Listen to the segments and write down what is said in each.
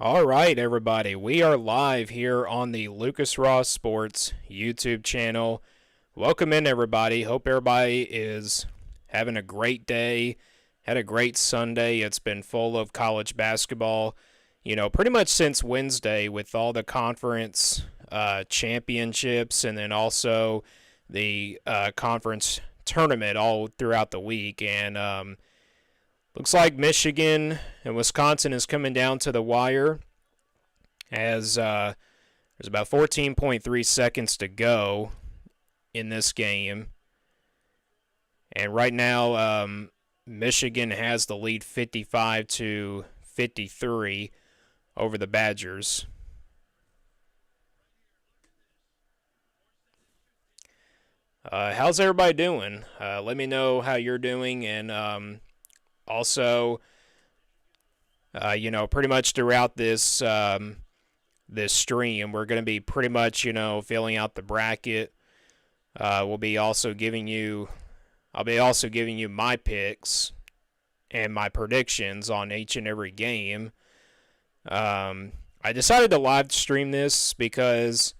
All right, everybody. We are live here on the Lucas Ross Sports YouTube channel. Welcome in, everybody. Hope everybody is having a great day. Had a great Sunday. It's been full of college basketball, pretty much since Wednesday with all the conference championships and then also the conference tournament all throughout the week. And looks like Michigan and Wisconsin is coming down to the wire as there's about 14.3 seconds to go in this game. And right now, Michigan has the lead 55-53 over the Badgers. How's everybody doing? Let me know how you're doing, and also, pretty much throughout this this stream, we're going to be pretty much, filling out the bracket. I'll be also giving you my picks and my predictions on each and every game. I decided to live stream this because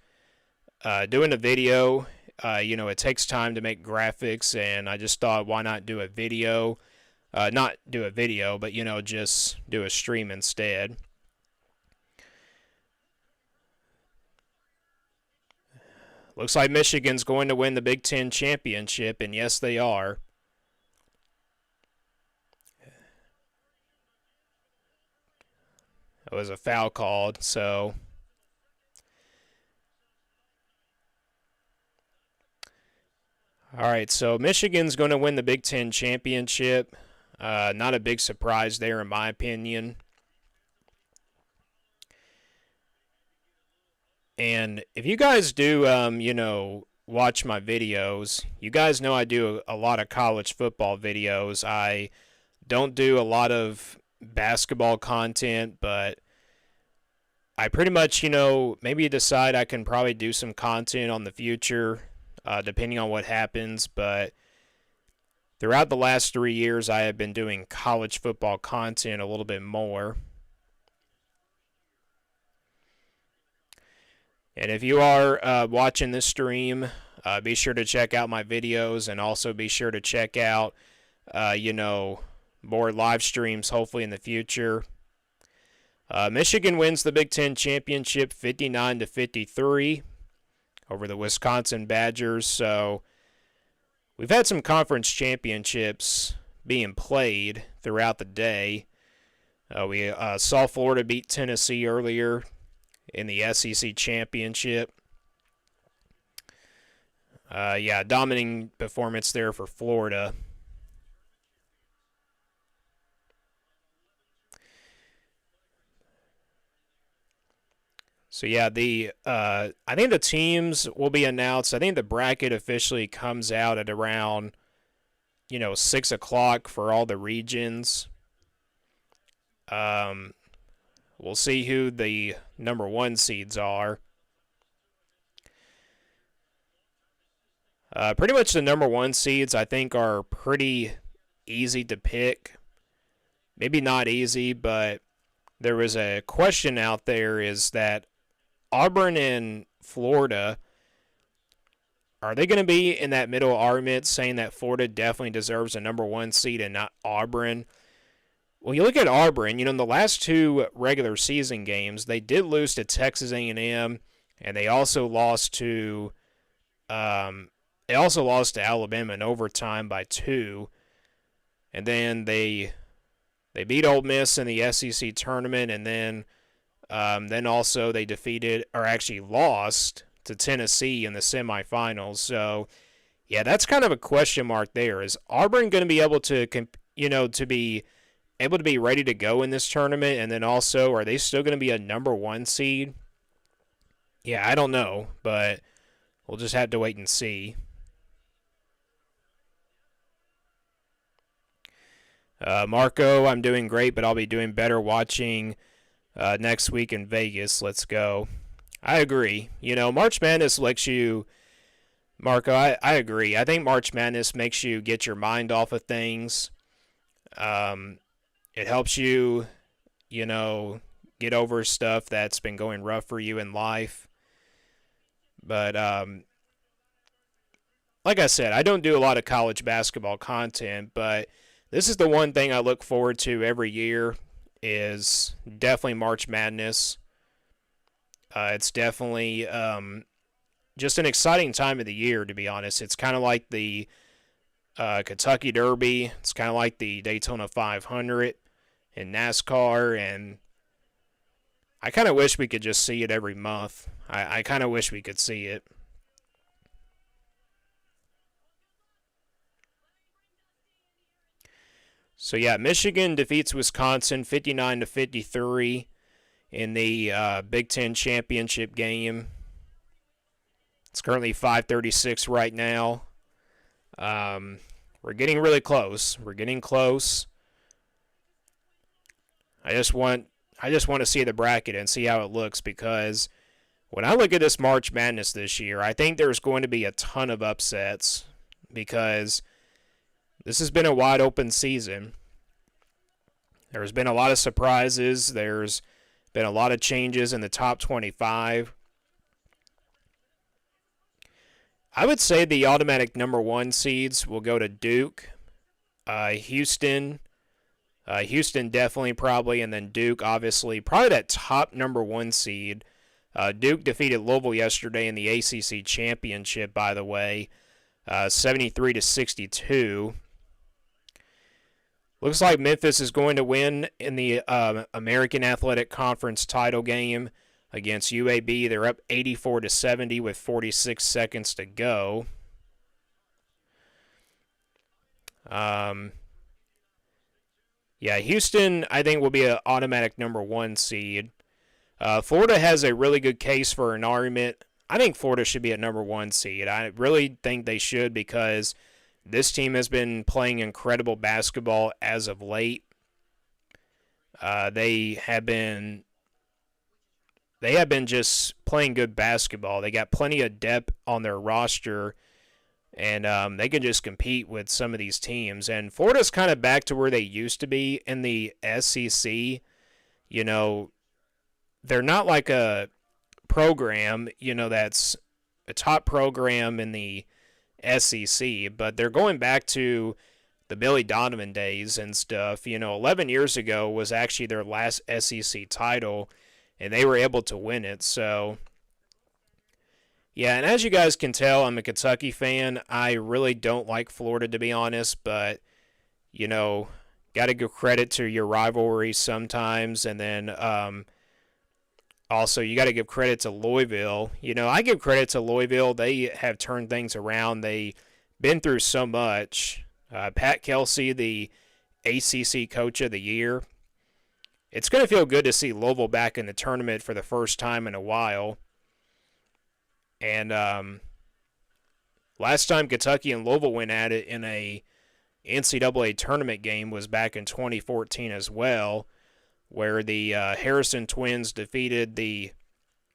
doing a video, it takes time to make graphics, and I just thought, why not do a video? Not do a video, but, just do a stream instead. Looks like Michigan's going to win the Big Ten championship, and yes, they are. It was a foul called, so... Alright, so Michigan's going to win the Big Ten championship. Not a big surprise there, in my opinion. And if you guys do, watch my videos, you guys know I do a lot of college football videos. I don't do a lot of basketball content, but I pretty much, maybe decide I can probably do some content on the future, depending on what happens. But throughout the last 3 years, I have been doing college football content a little bit more. And if you are watching this stream, be sure to check out my videos, and also be sure to check out, more live streams hopefully in the future. Michigan wins the Big Ten championship 59-53 over the Wisconsin Badgers. So we've had some conference championships being played throughout the day. We saw Florida beat Tennessee earlier in the SEC championship. Dominating performance there for Florida. So I think the teams will be announced. I think the bracket officially comes out at around 6 o'clock for all the regions. We'll see who the number 1 seeds are. Pretty much the number 1 seeds, I think, are pretty easy to pick. Maybe not easy, but there was a question out there, is that Auburn and Florida, are they going to be in that middle argument saying that Florida definitely deserves a number 1 seed and not Auburn? Well, you look at Auburn, in the last 2 regular season games, they did lose to Texas A&M, and they also lost to Alabama in overtime by 2. And then they beat Ole Miss in the SEC tournament, and then also they lost to Tennessee in the semifinals. So, that's kind of a question mark there. Is Auburn going to be able to, be ready to go in this tournament? And then also, are they still going to be a number 1 seed? I don't know, but we'll just have to wait and see. Marco, I'm doing great, but I'll be doing better watching next week in Vegas. Let's go. I agree. March Madness lets you... Marco, I agree. I think March Madness makes you get your mind off of things. It helps you, get over stuff that's been going rough for you in life. But like I said, I don't do a lot of college basketball content, but this is the one thing I look forward to every year is definitely March Madness. It's definitely just an exciting time of the year, to be honest. It's kind of like the Kentucky Derby. It's kind of like the Daytona 500 in NASCAR, and I kind of wish we could just see it every month. I kind of wish we could see it. So yeah, Michigan defeats Wisconsin 59-53 in the Big Ten championship game. It's currently 5:36 right now. We're getting really close. We're getting close. I just want to see the bracket and see how it looks, because when I look at this March Madness this year, I think there's going to be a ton of upsets, because this has been a wide open season. There's been a lot of surprises. There's been a lot of changes in the top 25. I would say the automatic number 1 seeds will go to Duke, Houston. Houston definitely probably, and then Duke obviously. Probably that top number 1 seed. Duke defeated Louisville yesterday in the ACC championship, by the way, 73-62. Looks like Memphis is going to win in the American Athletic Conference title game against UAB. They're up 84-70 with 46 seconds to go. Yeah, Houston, I think, will be an automatic number 1 seed. Florida has a really good case for an argument. I think Florida should be a number 1 seed. I really think they should, because this team has been playing incredible basketball as of late. They have been just playing good basketball. They got plenty of depth on their roster, and they can just compete with some of these teams. And Florida's kind of back to where they used to be in the SEC. You know, they're not like a program, that's a top program in the SEC, but they're going back to the Billy Donovan days and stuff. 11 years ago was actually their last SEC title, and they were able to win it. So, yeah, and as you guys can tell, I'm a Kentucky fan. I really don't like Florida, to be honest, but, got to give credit to your rivalry sometimes, and then also, you got to give credit to Louisville. I give credit to Louisville. They have turned things around. They've been through so much. Pat Kelsey, the ACC Coach of the Year. It's going to feel good to see Louisville back in the tournament for the first time in a while. And last time Kentucky and Louisville went at it in a NCAA tournament game was back in 2014 as well, where the Harrison twins defeated the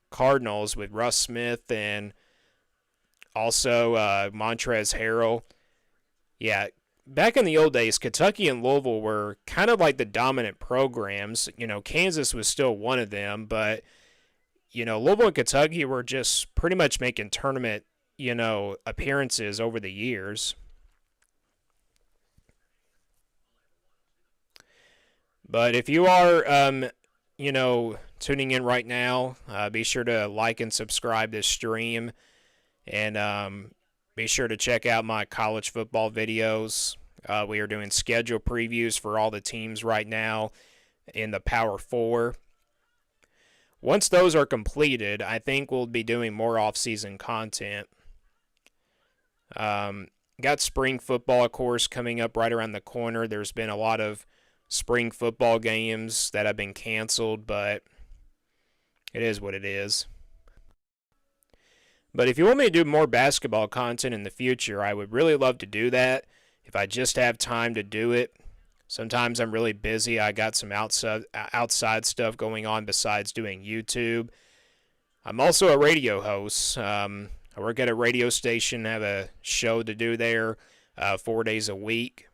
Cardinals with Russ Smith and also Montrezl Harrell. Yeah, back in the old days, Kentucky and Louisville were kind of like the dominant programs. Kansas was still one of them, but, Louisville and Kentucky were just pretty much making tournament, appearances over the years. But if you are, tuning in right now, be sure to like and subscribe this stream, and be sure to check out my college football videos. We are doing schedule previews for all the teams right now in the Power 4. Once those are completed, I think we'll be doing more off-season content. Got spring football, of course, coming up right around the corner. There's been a lot of spring football games that have been canceled, but it is what it is. But if you want me to do more basketball content in the future, I would really love to do that if I just have time to do it. Sometimes I'm really busy. I got some outside stuff going on besides doing YouTube. I'm also a radio host. I work at a radio station, have a show to do there 4 days a week.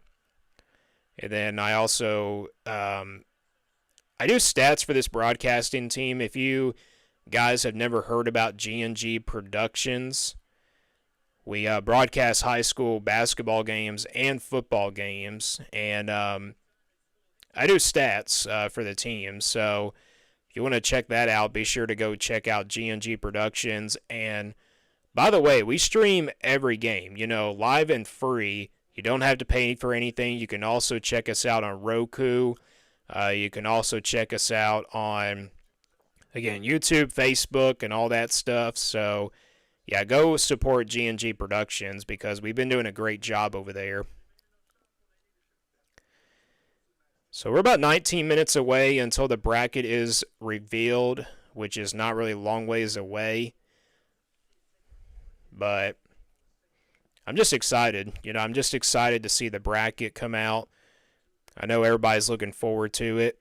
And then I also I I do stats for this broadcasting team. If you guys have never heard about G&G Productions, we broadcast high school basketball games and football games, and I do stats for the team. So if you want to check that out, be sure to go check out G&G Productions. And by the way, we stream every game, live and free. You don't have to pay for anything. You can also check us out on Roku. You can also check us out on, again, YouTube, Facebook, and all that stuff. So, yeah, go support G&G Productions because we've been doing a great job over there. So we're about 19 minutes away until the bracket is revealed, which is not really a long ways away. But I'm just excited. I'm just excited to see the bracket come out. I know everybody's looking forward to it.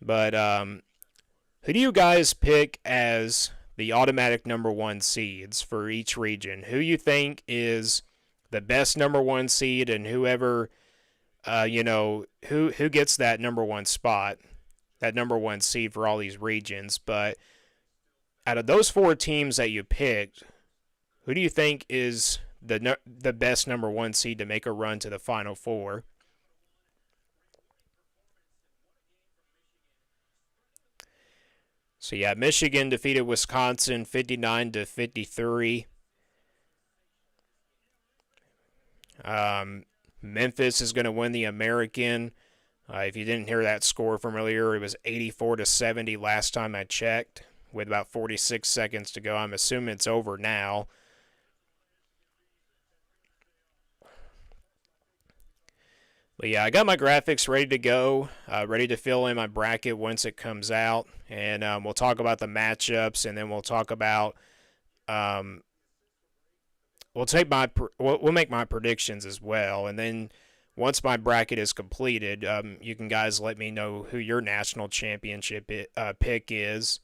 But who do you guys pick as the automatic number 1 seeds for each region? Who you think is the best number 1 seed, and whoever, who gets that number 1 spot, that number 1 seed for all these regions? But out of those 4 teams that you picked, who do you think is the best number 1 seed to make a run to the Final Four? So yeah, Michigan defeated Wisconsin 59-53. Memphis is going to win the American. If you didn't hear that score from earlier, it was 84-70 last time I checked, with about 46 seconds to go. I'm assuming it's over now. But yeah, I got my graphics ready to go, ready to fill in my bracket once it comes out, and we'll talk about the matchups, and then we'll talk about we'll make my predictions as well, and then once my bracket is completed, you can guys let me know who your national championship pick is.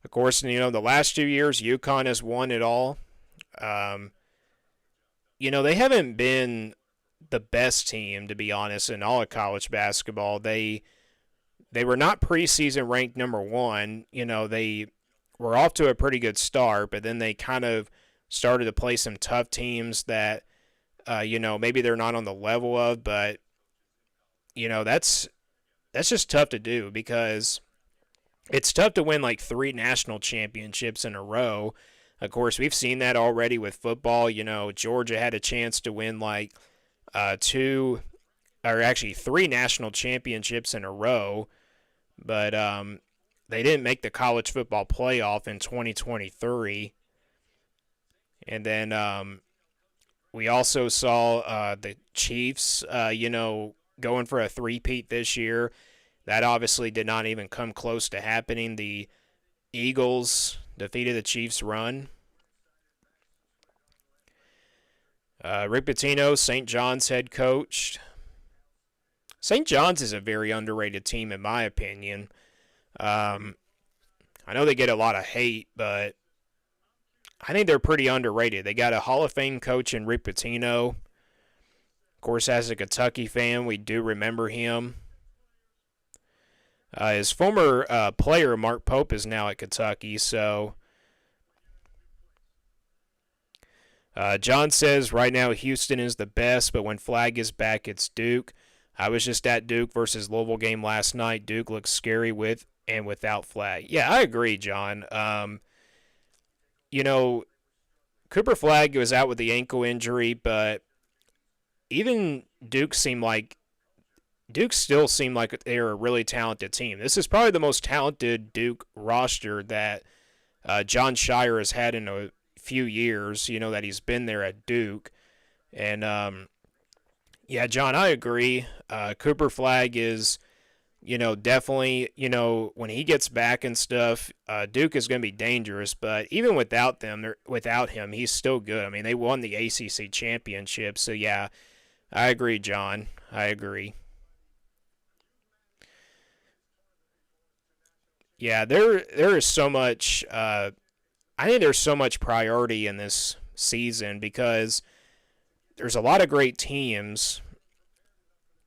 Of course, the last 2 years UConn has won it all. They haven't been the best team, to be honest, in all of college basketball. They were not preseason ranked number 1. They were off to a pretty good start, but then they kind of started to play some tough teams that, maybe they're not on the level of, but, that's just tough to do because it's tough to win like 3 national championships in a row. Of course, we've seen that already with football. Georgia had a chance to win like 3 national championships in a row, but they didn't make the college football playoff in 2023. And then we also saw the Chiefs, going for a three-peat this year. That obviously did not even come close to happening. The Eagles defeated the Chiefs' run. Rick Pitino, St. John's head coach. St. John's is a very underrated team, in my opinion. I know they get a lot of hate, but I think they're pretty underrated. They got a Hall of Fame coach in Rick Pitino. Of course, as a Kentucky fan, we do remember him. His former player, Mark Pope, is now at Kentucky, so... John says right now Houston is the best, but when Flag is back, it's Duke. I was just at Duke versus Louisville game last night. Duke looks scary with and without Flag. Yeah, I agree, John. Cooper Flag was out with the ankle injury, but even Duke still seemed like they're a really talented team. This is probably the most talented Duke roster that John Shire has had in a few years, that he's been there at Duke. And yeah, John, I agree. Cooper Flag is, definitely, when he gets back and stuff, Duke is going to be dangerous. But even without him, he's still good. I mean, they won the ACC championship. So yeah, I agree, John. I agree. Yeah, there is so much. I think there's so much priority in this season because there's a lot of great teams,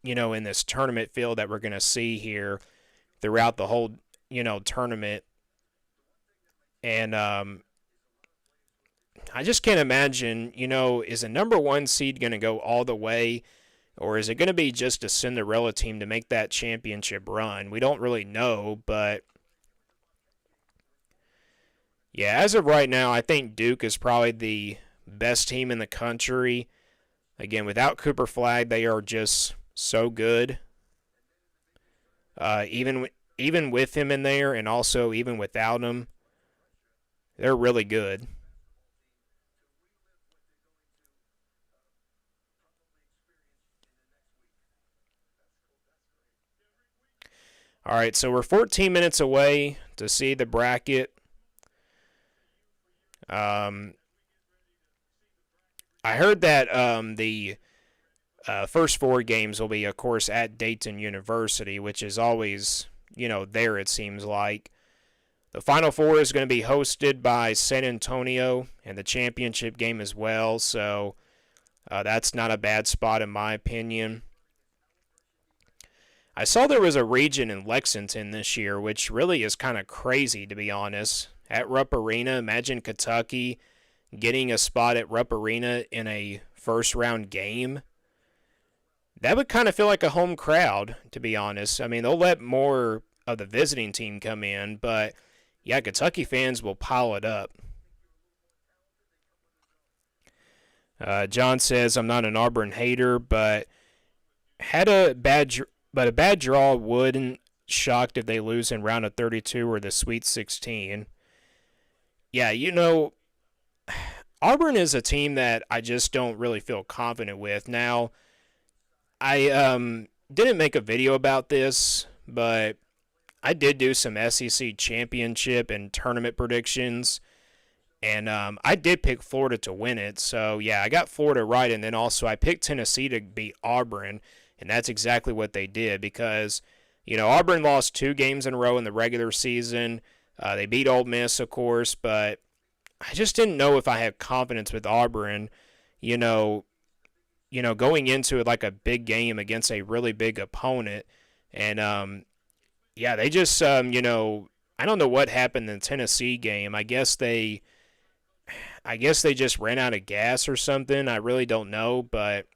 in this tournament field that we're going to see here throughout the whole, tournament. And I just can't imagine, is a number one seed going to go all the way, or is it going to be just a Cinderella team to make that championship run? We don't really know, but yeah, as of right now, I think Duke is probably the best team in the country. Again, without Cooper Flagg, they are just so good. Even with him in there, and also even without him, they're really good. All right, so we're 14 minutes away to see the bracket. Um, I heard that the first four games will be, of course, at Dayton University, which is always, there it seems like. The Final Four is going to be hosted by San Antonio, and the championship game as well, so that's not a bad spot in my opinion. I saw there was a region in Lexington this year, which really is kind of crazy, to be honest. At Rupp Arena, imagine Kentucky getting a spot at Rupp Arena in a first round game. That would kind of feel like a home crowd, to be honest. I mean, they'll let more of the visiting team come in, but yeah, Kentucky fans will pile it up. John says, I'm not an Auburn hater, but had a a bad draw wouldn't shocked if they lose in round of 32 or the Sweet 16. Yeah, Auburn is a team that I just don't really feel confident with. Now, I didn't make a video about this, but I did do some SEC championship and tournament predictions, and I did pick Florida to win it. So, yeah, I got Florida right, and then also I picked Tennessee to beat Auburn, and that's exactly what they did because, Auburn lost 2 games in a row in the regular season. They beat Ole Miss, of course, but I just didn't know if I had confidence with Auburn, you know, going into it like a big game against a really big opponent. And, yeah, they just, I don't know what happened in the Tennessee game. I guess they just ran out of gas or something. I really don't know, but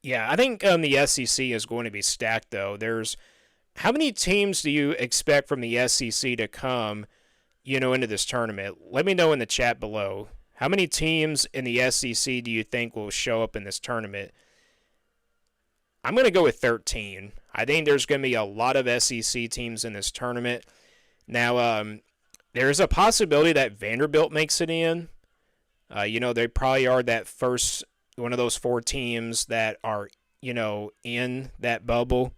yeah, I think the SEC is going to be stacked though. How many teams do you expect from the SEC to come, into this tournament? Let me know in the chat below. How many teams in the SEC do you think will show up in this tournament? I'm going to go with 13. I think there's going to be a lot of SEC teams in this tournament. Now, there's a possibility that Vanderbilt makes it in. They probably are that first one of those 4 teams that are, in that bubble.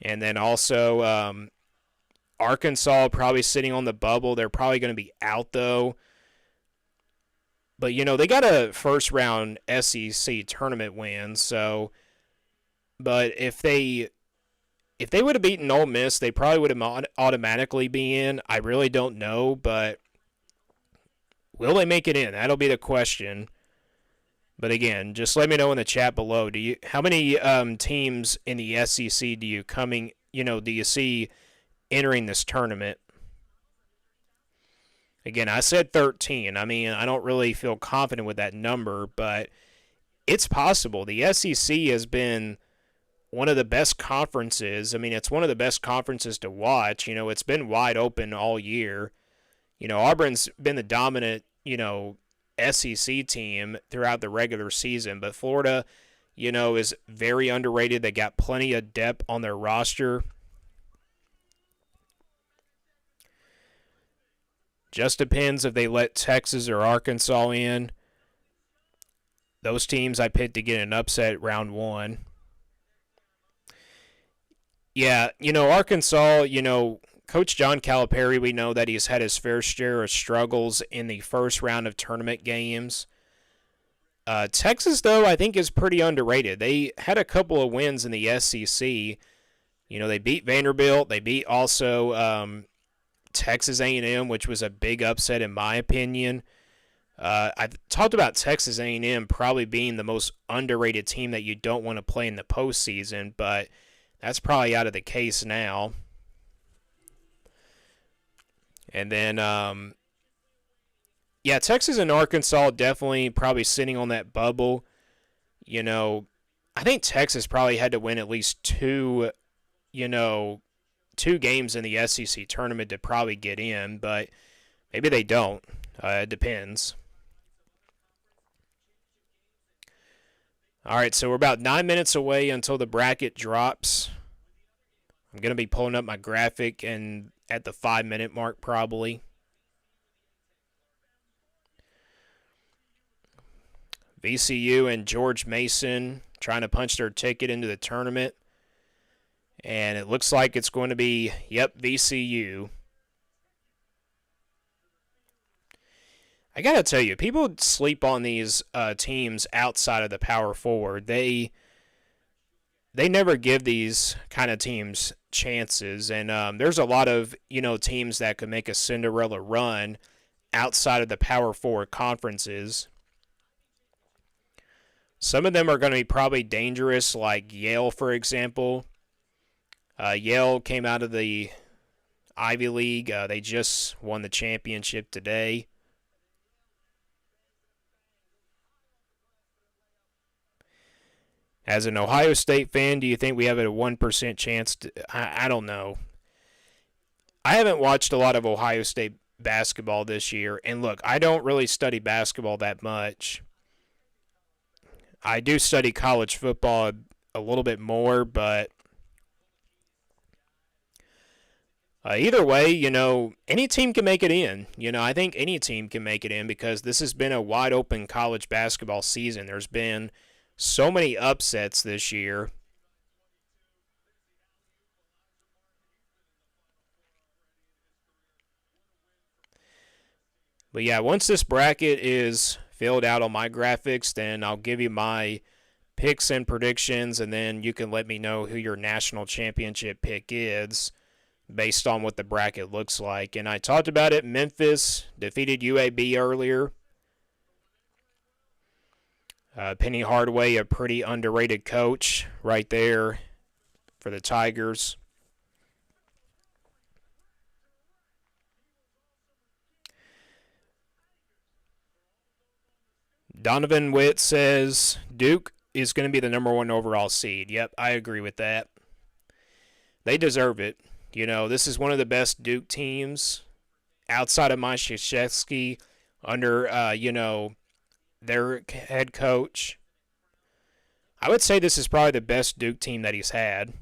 And then also Arkansas probably sitting on the bubble. They're probably going to be out, though. But, they got a first-round SEC tournament win, so... But if they would have beaten Ole Miss, they probably would have automatically be in. I really don't know, but will they make it in? That'll be the question. But again, just let me know in the chat below. How many teams in the SEC do you see entering this tournament? Again, I said 13. I mean, I don't really feel confident with that number, but it's possible. The SEC has been one of the best conferences. I mean, it's one of the best conferences to watch. It's been wide open all year. Auburn's been the dominant, SEC team throughout the regular season, but Florida, is very underrated. They got plenty of depth on their roster. Just depends if they let Texas or Arkansas in. Those teams I picked to get an upset round 1. Yeah, Arkansas, Coach John Calipari, we know that he's had his fair share of struggles in the first round of tournament games. Texas, though, I think is pretty underrated. They had a couple of wins in the SEC. They beat Vanderbilt. They beat also Texas A&M, which was a big upset in my opinion. I talked about Texas A&M probably being the most underrated team that you don't want to play in the postseason, but that's probably out of the case now. And then, yeah, Texas and Arkansas definitely probably sitting on that bubble. You know, I think Texas probably had to win at least you know, two games in the SEC tournament to probably get in, but maybe they don't. It depends. All right, so we're about 9 minutes away until the bracket drops. I'm going to be pulling up my graphic and at the 5 minute mark probably. VCU and George Mason trying to punch their ticket into the tournament. And it looks like it's going to be, yep, VCU. I got to tell you, people sleep on these teams outside of the Power Forward. They never give these kind of teams chances. And there's a lot of, teams that could make a Cinderella run outside of the Power Forward conferences. Some of them are going to be probably dangerous, like Yale, for example. Yale came out of the Ivy League. They just won the championship today. As an Ohio State fan, do you think we have a 1% chance? I don't know. I haven't watched a lot of Ohio State basketball this year. And look, I don't really study basketball that much. I do study college football a little bit more, but either way, any team can make it in. I think any team can make it in because this has been a wide open college basketball season. There's been so many upsets this year. But yeah, once this bracket is filled out on my graphics, then I'll give you my picks and predictions, and then you can let me know who your national championship pick is based on what the bracket looks like. And I talked about it. Memphis defeated UAB earlier. Penny Hardaway, a pretty underrated coach right there for the Tigers. Donovan Witt says Duke is going to be the number one overall seed. Yep, I agree with that. They deserve it. This is one of the best Duke teams outside of Mike Krzyzewski under, their head coach. I would say this is probably the best Duke team that he's had.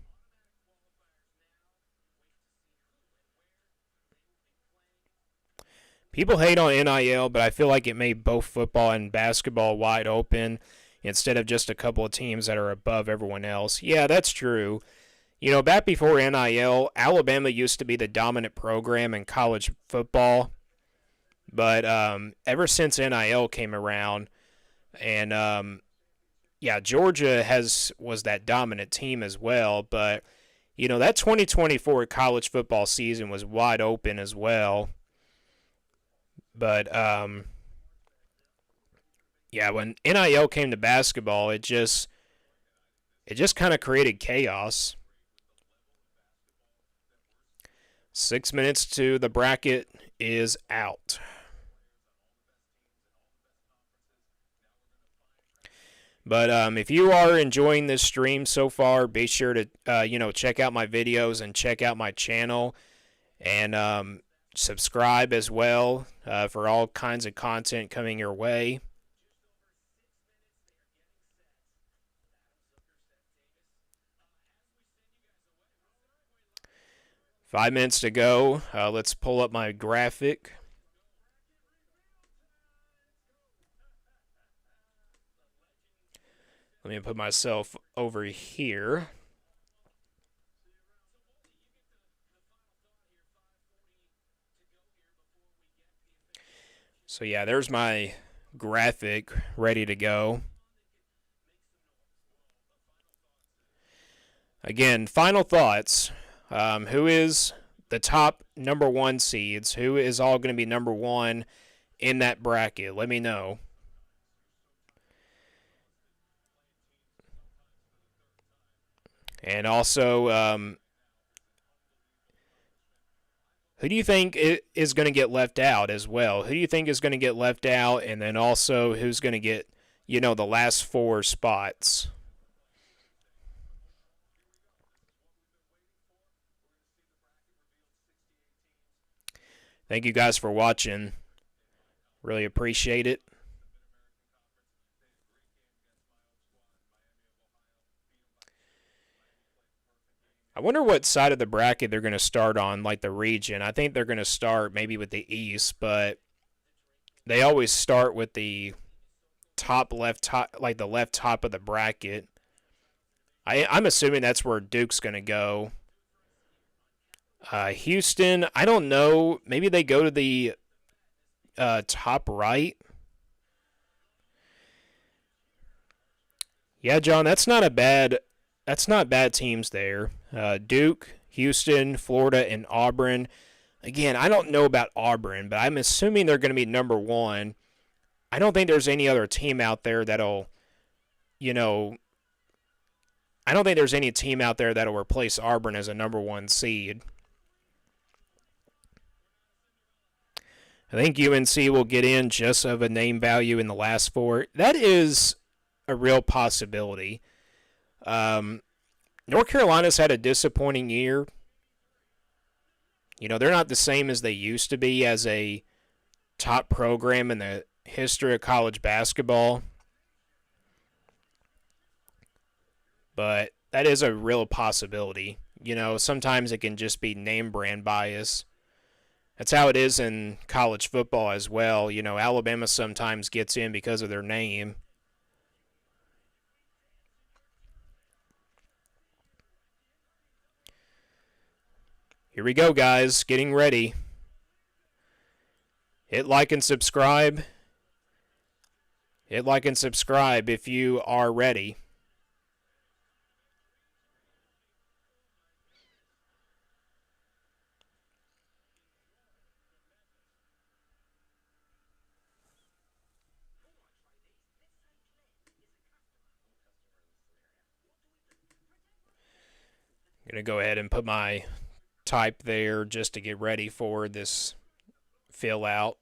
People hate on NIL, but I feel like it made both football and basketball wide open instead of just a couple of teams that are above everyone else. Yeah, that's true. Back before NIL, Alabama used to be the dominant program in college football. But ever since NIL came around, and Georgia was that dominant team as well. But, that 2024 college football season was wide open as well. But, when NIL came to basketball, it just kind of created chaos. 6 minutes to the bracket is out. But if you are enjoying this stream so far, be sure to check out my videos and check out my channel, and subscribe as well for all kinds of content coming your way. Five minutes to go. Let's pull up my graphic. Let me put myself over here. So yeah, there's my graphic ready to go. Again, final thoughts. Who is the top number one seeds? Who is all going to be number one in that bracket? Let me know. And also, who do you think is going to get left out as well? Who do you think is going to get left out? And then also, who's going to get, the last four spots? Thank you guys for watching. Really appreciate it. I wonder what side of the bracket they're going to start on, like the region. I think they're going to start maybe with the East, but they always start with the top left top, like the left top of the bracket. I'm assuming that's where Duke's going to go. Houston, I don't know. Maybe they go to the top right. Yeah, John, that's not a bad. That's not bad teams there. Duke, Houston, Florida, and Auburn. Again, I don't know about Auburn, but I'm assuming they're going to be number one. I don't think there's any other team out there that'll, you know, I don't think there's any team out there that'll replace Auburn as a number one seed. I think UNC will get in just of a name value in the last four. That is a real possibility. North Carolina's had a disappointing year. They're not the same as they used to be as a top program in the history of college basketball. But that is a real possibility. Sometimes it can just be name brand bias. That's how it is in college football as well. Alabama sometimes gets in because of their name. Here we go, guys. Getting ready. Hit like and subscribe. Hit like and subscribe if you are ready. I'm going to go ahead and put my type there just to get ready for this fill out.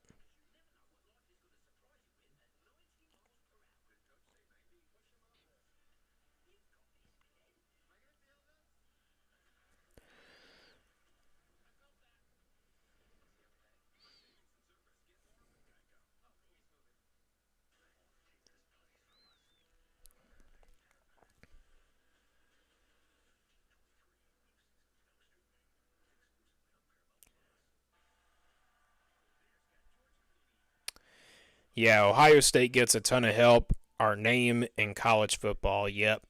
Yeah, Ohio State gets a ton of help. Our name in college football, yep.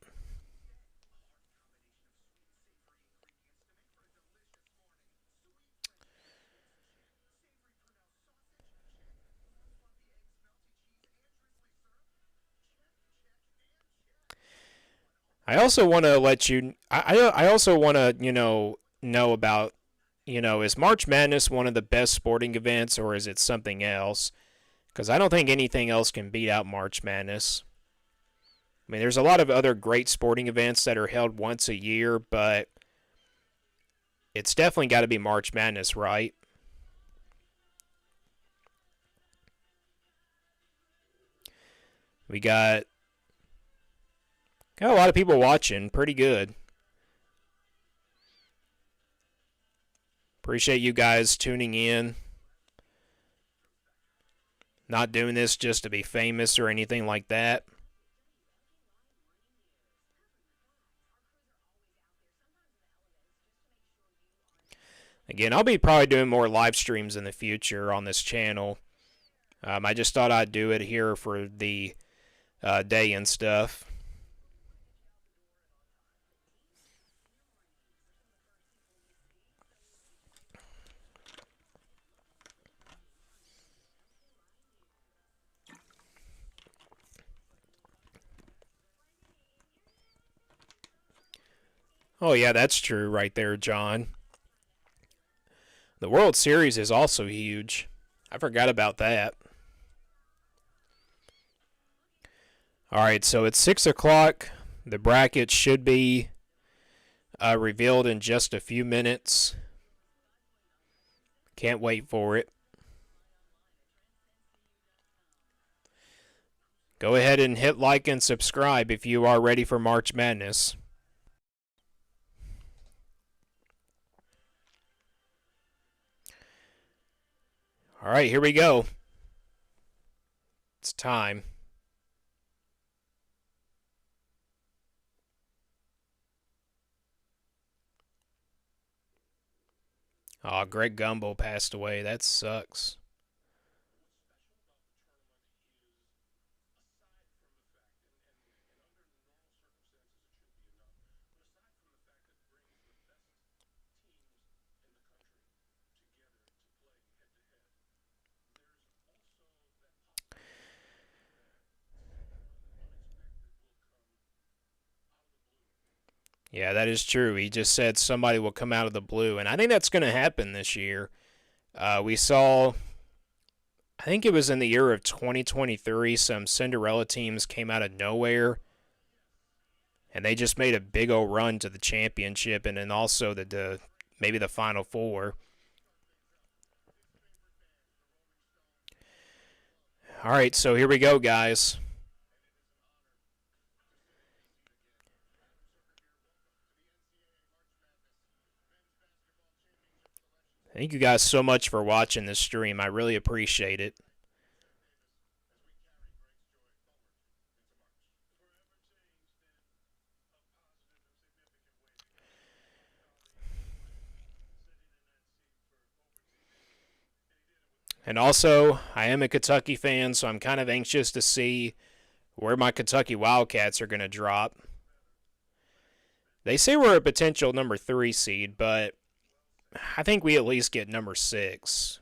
I also want to let you. I also want to know about is March Madness one of the best sporting events or is it something else? Because I don't think anything else can beat out March Madness. I mean, there's a lot of other great sporting events that are held once a year, but it's definitely got to be March Madness, right? We got a lot of people watching. Pretty good. Appreciate you guys tuning in. Not doing this just to be famous or anything like that. Again, I'll be probably doing more live streams in the future on this channel. I just thought I'd do it here for the day and stuff. Oh, yeah, that's true right there, John. The World Series is also huge. I forgot about that. All right, so it's 6 o'clock. The bracket should be revealed in just a few minutes. Can't wait for it. Go ahead and hit like and subscribe if you are ready for March Madness. All right, here we go. It's time. Oh, Greg Gumbel passed away. That sucks. Yeah, that is true. He just said somebody will come out of the blue, and I think that's going to happen this year. We saw, I think it was in the year of 2023, some Cinderella teams came out of nowhere, and they just made a big old run to the championship, and then also maybe the Final Four. All right, so here we go, guys. Thank you guys so much for watching this stream. I really appreciate it. And also, I am a Kentucky fan, so I'm kind of anxious to see where my Kentucky Wildcats are going to drop. They say we're a potential number 3 seed, but I think we at least get number 6.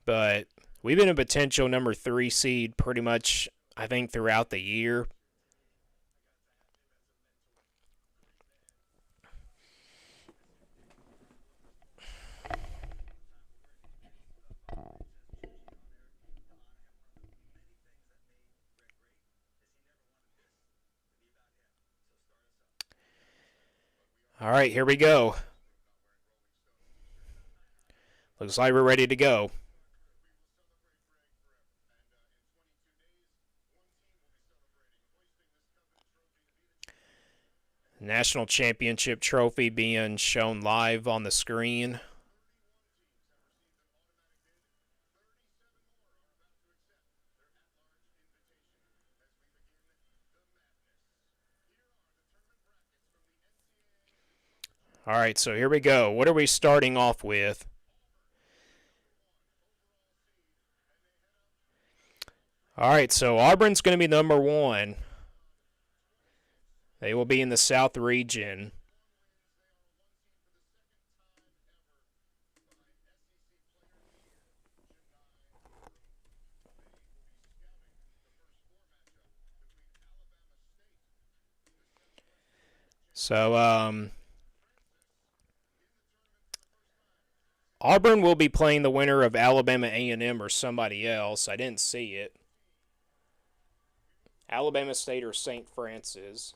But we've been a potential number 3 seed pretty much, I think, throughout the year. All right, here we go. Looks like we're ready to go. National Championship trophy being shown live on the screen. All right, so here we go. What are we starting off with? All right, so Auburn's going to be number 1. They will be in the South region. So, Auburn will be playing the winner of Alabama A&M or somebody else. I didn't see it. Alabama State or St. Francis.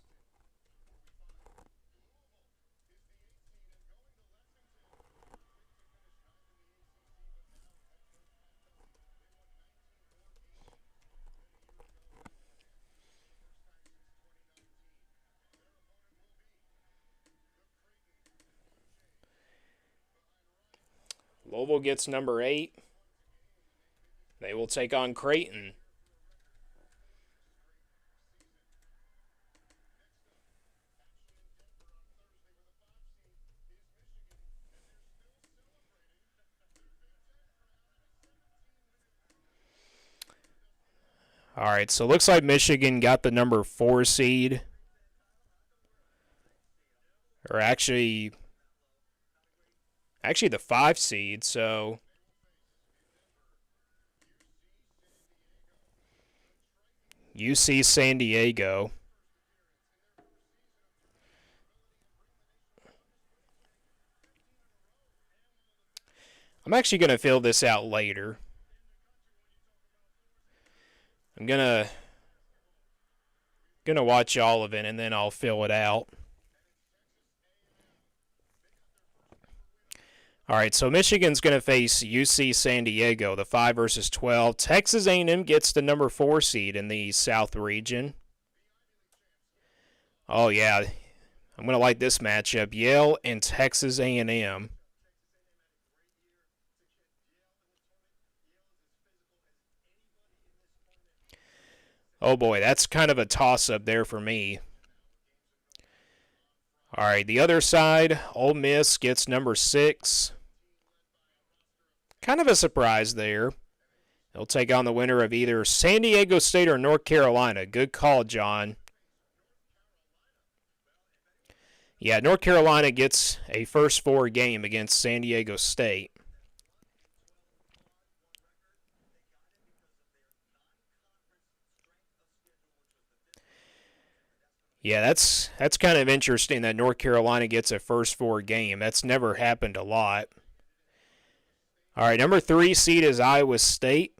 Louisville gets number 8. They will take on Creighton. All right, so it looks like Michigan got the number 4 seed. Or actually the 5 seed, so UC San Diego. I'm actually going to fill this out later. I'm going to Going to watch all of it and then I'll fill it out. All right, so Michigan's going to face UC San Diego, the 5 versus 12. Texas A&M gets the number 4 seed in the South region. Oh yeah, I'm going to like this matchup. Yale and Texas A&M. Oh boy, that's kind of a toss-up there for me. All right, the other side, Ole Miss gets number 6. Kind of a surprise there. They'll take on the winner of either San Diego State or North Carolina. Good call, John. Yeah, North Carolina gets a first 4 game against San Diego State. Yeah, that's kind of interesting that North Carolina gets a first 4 game. That's never happened a lot. All right, number 3 seed is Iowa State.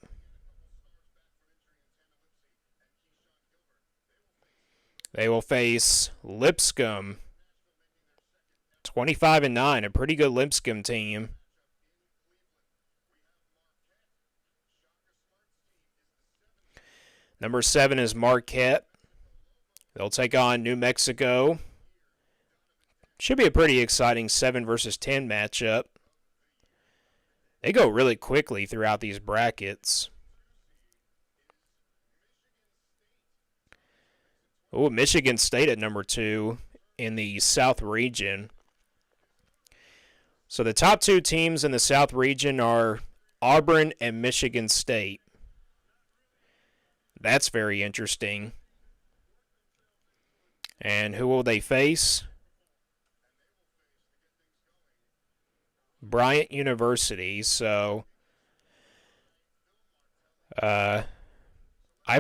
They will face Lipscomb. 25-9, a pretty good Lipscomb team. Number 7 is Marquette. They'll take on New Mexico. Should be a pretty exciting 7 versus 10 matchup. They go really quickly throughout these brackets. Oh, Michigan State at number 2 in the South region. So the top 2 teams in the South region are Auburn and Michigan State. That's very interesting. And who will they face? Bryant University. So I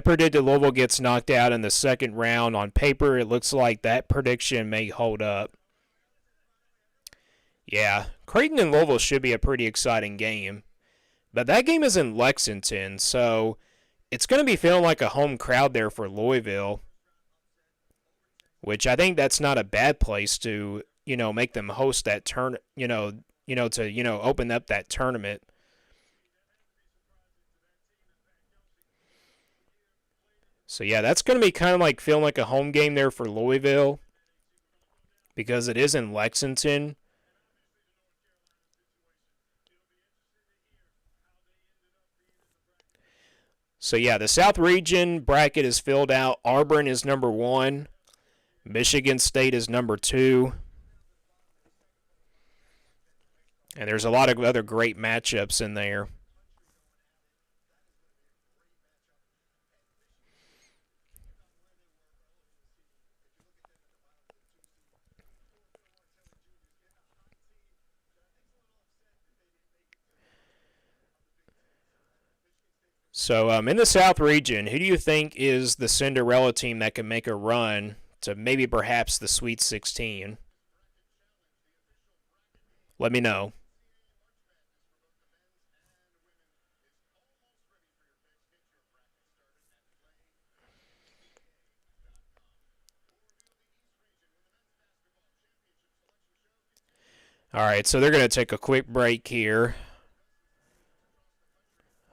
predicted Louisville gets knocked out in the second round. On paper, it looks like that prediction may hold up. Yeah, Creighton and Louisville should be a pretty exciting game. But that game is in Lexington, so it's going to be feeling like a home crowd there for Louisville, which I think that's not a bad place to, make them host that to open up that tournament. So yeah, that's going to be kind of like feeling like a home game there for Louisville because it is in Lexington. So yeah, the South region bracket is filled out. Auburn is number 1. Michigan State is number 2. And there's a lot of other great matchups in there. So in the South region, who do you think is the Cinderella team that can make a run to maybe perhaps the Sweet 16? Let me know. All right, so they're going to take a quick break here.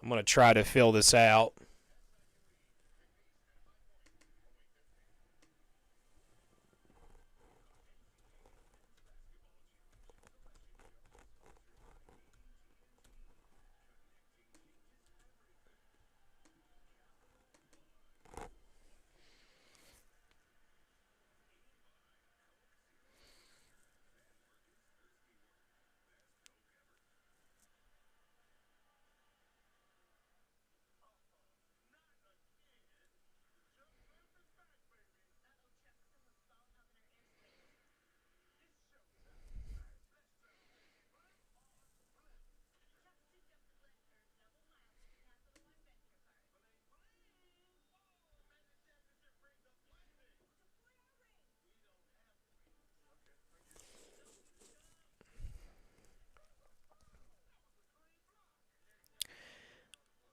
I'm going to try to fill this out.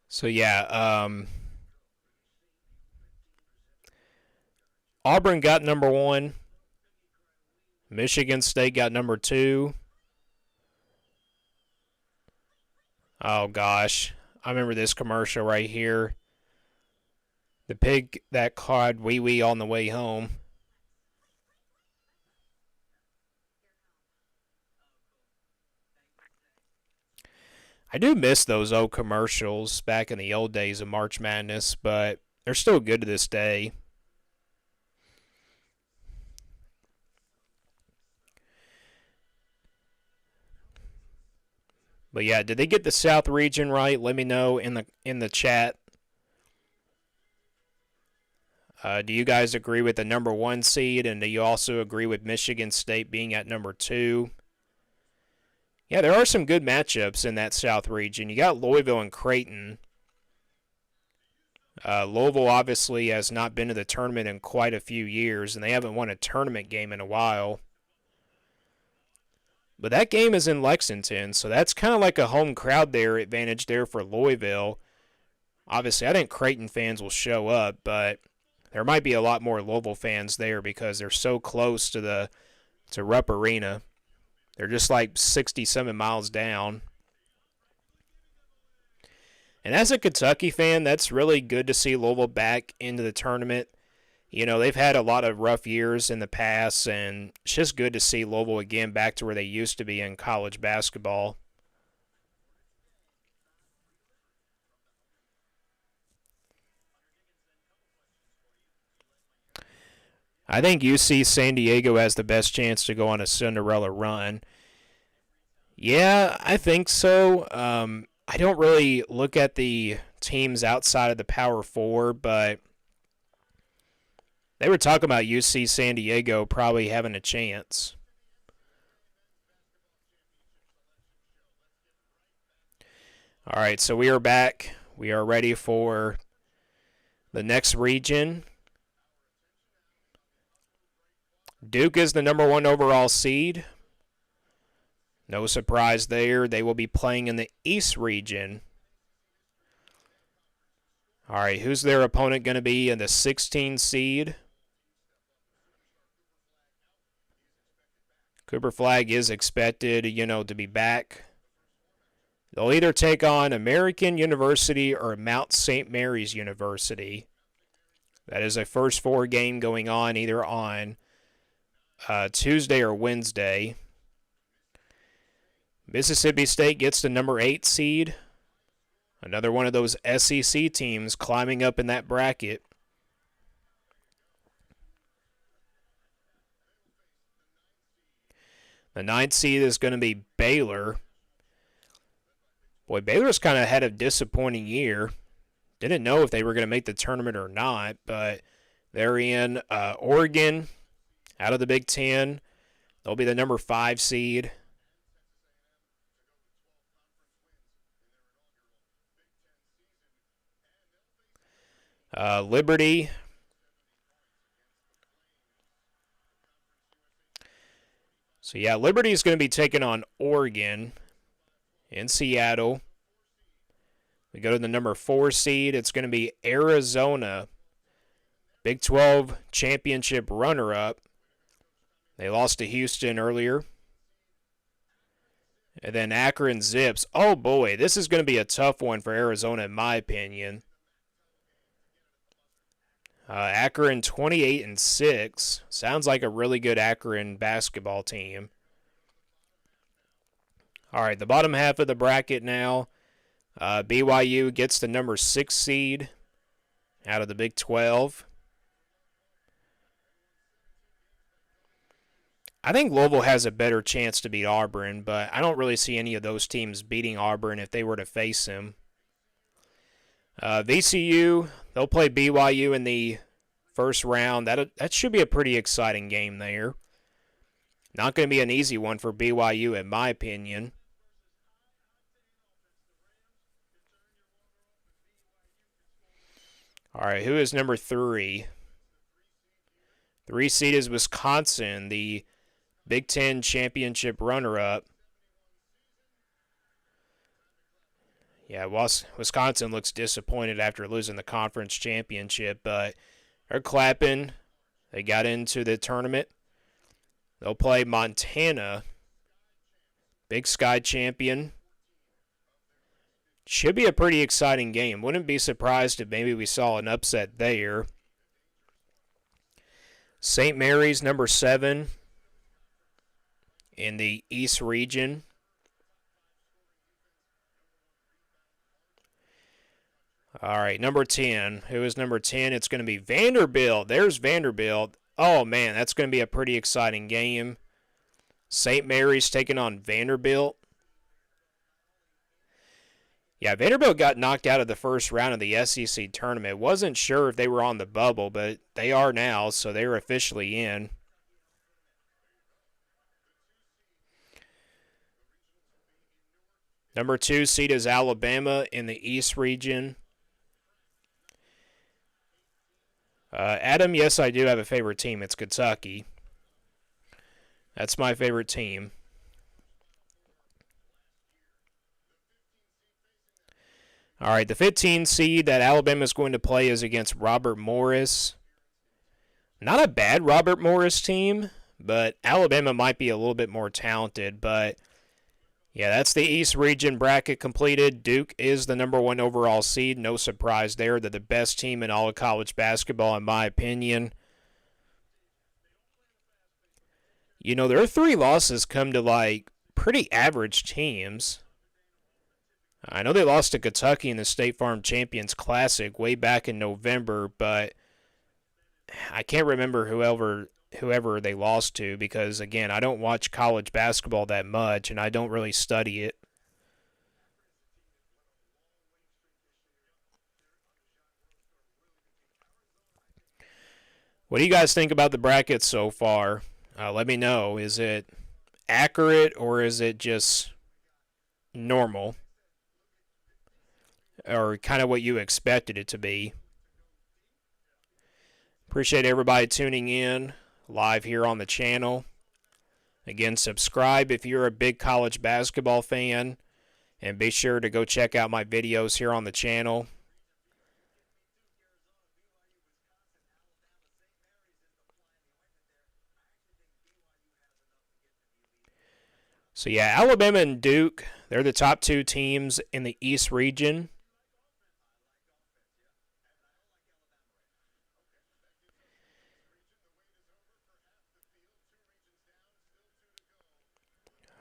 So yeah, Auburn got number 1. Michigan State got number 2. Oh, gosh. I remember this commercial right here. The pig that cawed wee wee on the way home. I do miss those old commercials back in the old days of March Madness, but they're still good to this day. But yeah, did they get the South region right? Let me know in the chat. Do you guys agree with the number 1 seed, and do you also agree with Michigan State being at number 2? Yeah, there are some good matchups in that South region. You got Louisville and Creighton. Louisville obviously has not been to the tournament in quite a few years, and they haven't won a tournament game in a while. But that game is in Lexington, so that's kind of like a home crowd there, advantage there for Louisville. Obviously, I think Creighton fans will show up, but there might be a lot more Louisville fans there because they're so close to Rupp Arena. They're just like 67 miles down. And as a Kentucky fan, that's really good to see Louisville back into the tournament. You know, they've had a lot of rough years in the past, and it's just good to see Louisville again back to where they used to be in college basketball. I think UC San Diego has the best chance to go on a Cinderella run. Yeah, I think so. I don't really look at the teams outside of the Power Four, but they were talking about UC San Diego probably having a chance. All right, so we are back. We are ready for the next region. Duke is the number 1 overall seed. No surprise there. They will be playing in the East region. All right, who's their opponent going to be in the 16 seed? Cooper Flagg is expected, to be back. They'll either take on American University or Mount St. Mary's University. That is a first 4 game going on either on Tuesday or Wednesday. Mississippi State gets the number 8 seed. Another one of those SEC teams climbing up in that bracket. The 9th seed is going to be Baylor. Boy, Baylor's kind of had a disappointing year. Didn't know if they were going to make the tournament or not, but they're in Oregon out of the Big Ten. They'll be the number 5 seed. Liberty. So, yeah, Liberty is going to be taking on Oregon in Seattle. We go to the number 4 seed. It's going to be Arizona, Big 12 championship runner-up. They lost to Houston earlier. And then Akron Zips. Oh, boy, this is going to be a tough one for Arizona, in my opinion. Akron 28-6. Sounds like a really good Akron basketball team. All right, the bottom half of the bracket now. BYU gets the number 6 seed out of the Big 12. I think Louisville has a better chance to beat Auburn, but I don't really see any of those teams beating Auburn if they were to face him. VCU, they'll play BYU in the first round. That should be a pretty exciting game there. Not going to be an easy one for BYU, in my opinion. All right, who is number 3? 3 seed is Wisconsin, the Big Ten championship runner-up. Yeah, Wisconsin looks disappointed after losing the conference championship, but they're clapping. They got into the tournament. They'll play Montana, Big Sky champion. Should be a pretty exciting game. Wouldn't be surprised if maybe we saw an upset there. St. Mary's, number 7 in the East region. All right, number 10. Who is number 10? It's going to be Vanderbilt. There's Vanderbilt. Oh, man, that's going to be a pretty exciting game. St. Mary's taking on Vanderbilt. Yeah, Vanderbilt got knocked out of the first round of the SEC tournament. Wasn't sure if they were on the bubble, but they are now, so they're officially in. Number 2 seed is Alabama in the East region. Adam, yes, I do have a favorite team. It's Kentucky. That's my favorite team. All right, the 15 seed that Alabama is going to play is against Robert Morris. Not a bad Robert Morris team, but Alabama might be a little bit more talented. But, yeah, that's the East region bracket completed. Duke is the number 1 overall seed. No surprise there. They're the best team in all of college basketball, in my opinion. You know, their 3 losses come to, like, pretty average teams. I know they lost to Kentucky in the State Farm Champions Classic way back in November, but I can't remember whoever they lost to because, again, I don't watch college basketball that much, and I don't really study it. What do you guys think about the brackets so far? Let me know. Is it accurate or is it just normal? Or kind of what you expected it to be? Appreciate everybody tuning in live here on the channel. Again, subscribe if you're a big college basketball fan, and be sure to go check out my videos here on the channel. So yeah, Alabama and Duke, they're the top 2 teams in the East region.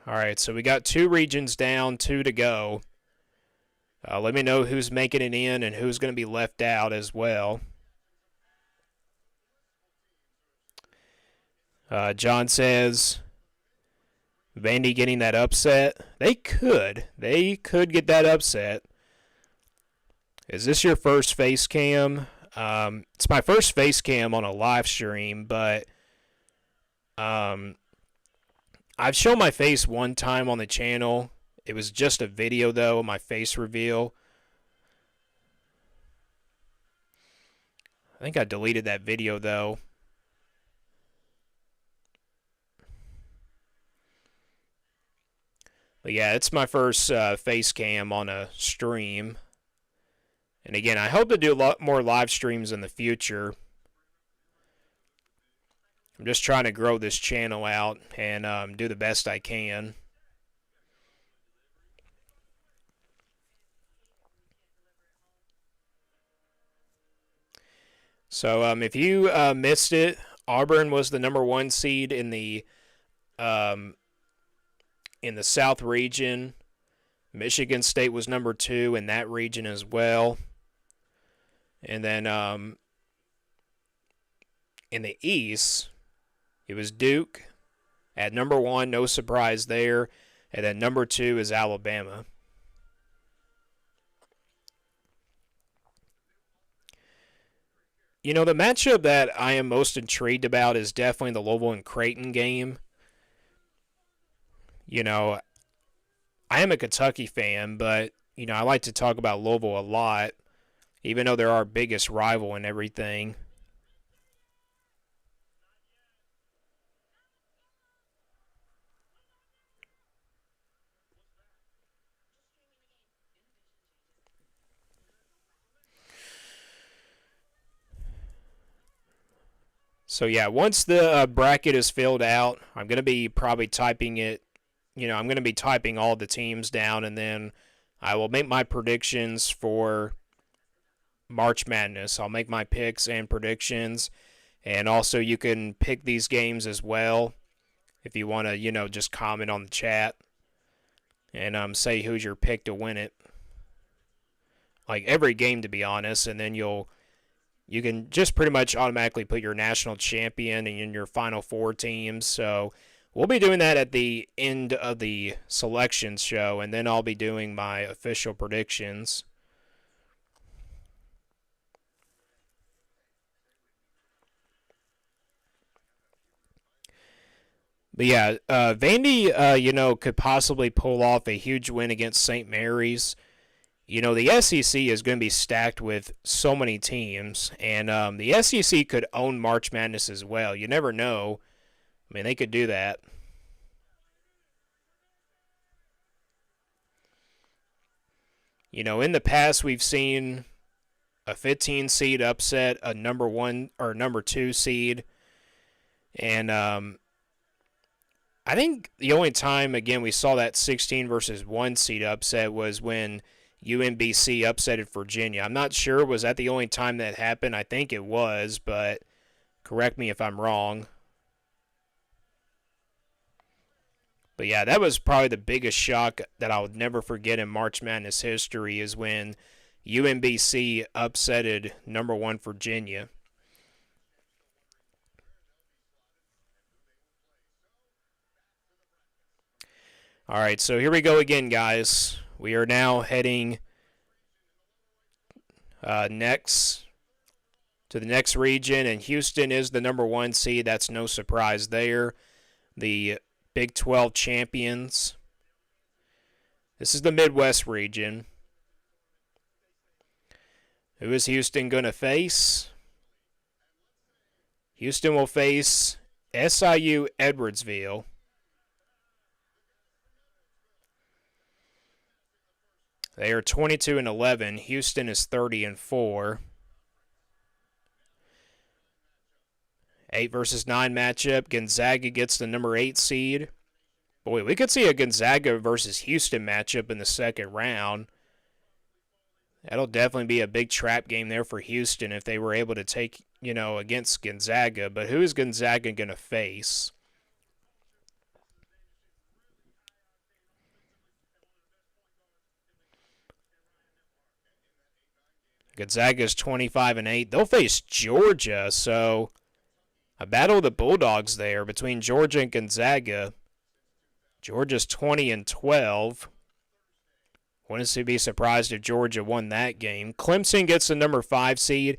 All right, so we got 2 regions down, 2 to go. Let me know who's making it in and who's going to be left out as well. John says, Vandy getting that upset. They could. They could get that upset. Is this your first face cam? It's my first face cam on a live stream, but I've shown my face one time on the channel. It was just a video, though, my face reveal. I think I deleted that video, though. But yeah, it's my first face cam on a stream. And again, I hope to do a lot more live streams in the future. I'm just trying to grow this channel out and do the best I can. So if you missed it, Auburn was the number 1 seed in the South region. Michigan State was number 2 in that region as well. And then in the East, it was Duke at number 1, no surprise there. And then number 2 is Alabama. You know, the matchup that I am most intrigued about is definitely the Louisville and Creighton game. You know, I am a Kentucky fan, but, you know, I like to talk about Louisville a lot, even though they're our biggest rival and everything. So yeah, once the bracket is filled out, I'm going to be probably typing it. I'm going to be typing all the teams down, and then I will make my predictions for March Madness. I'll make my picks and predictions, and also you can pick these games as well if you want to, just comment on the chat and say who's your pick to win it. Like every game, to be honest, and then you can just pretty much automatically put your national champion in your Final Four teams. So we'll be doing that at the end of the selections show, and then I'll be doing my official predictions. But yeah, Vandy, could possibly pull off a huge win against St. Mary's. The SEC is going to be stacked with so many teams, and the SEC could own March Madness as well. You never know. I mean, they could do that. In the past, we've seen a 15 seed upset a number 1 or number 2 seed, and I think the only time, again, we saw that 16 versus 1 seed upset was when UMBC upsetted Virginia. I'm not sure. Was that the only time that happened? I think it was, but correct me if I'm wrong. But yeah, that was probably the biggest shock that I would never forget in March Madness history is when UMBC upsetted number 1 Virginia. All right, so here we go again, guys. We are now heading next to the next region, and Houston is the number 1 seed. That's no surprise there. The Big 12 champions. This is the Midwest region. Who is Houston going to face? Houston will face SIU Edwardsville. They are 22-11. Houston is 30-4. 8 versus 9 matchup. Gonzaga gets the number 8 seed. Boy, we could see a Gonzaga versus Houston matchup in the second round. That'll definitely be a big trap game there for Houston if they were able to take, against Gonzaga. But who is Gonzaga going to face? Gonzaga's 25-8. They'll face Georgia, so a battle of the Bulldogs there between Georgia and Gonzaga. Georgia's 20-12. Wouldn't be surprised if Georgia won that game. Clemson gets the number 5 seed.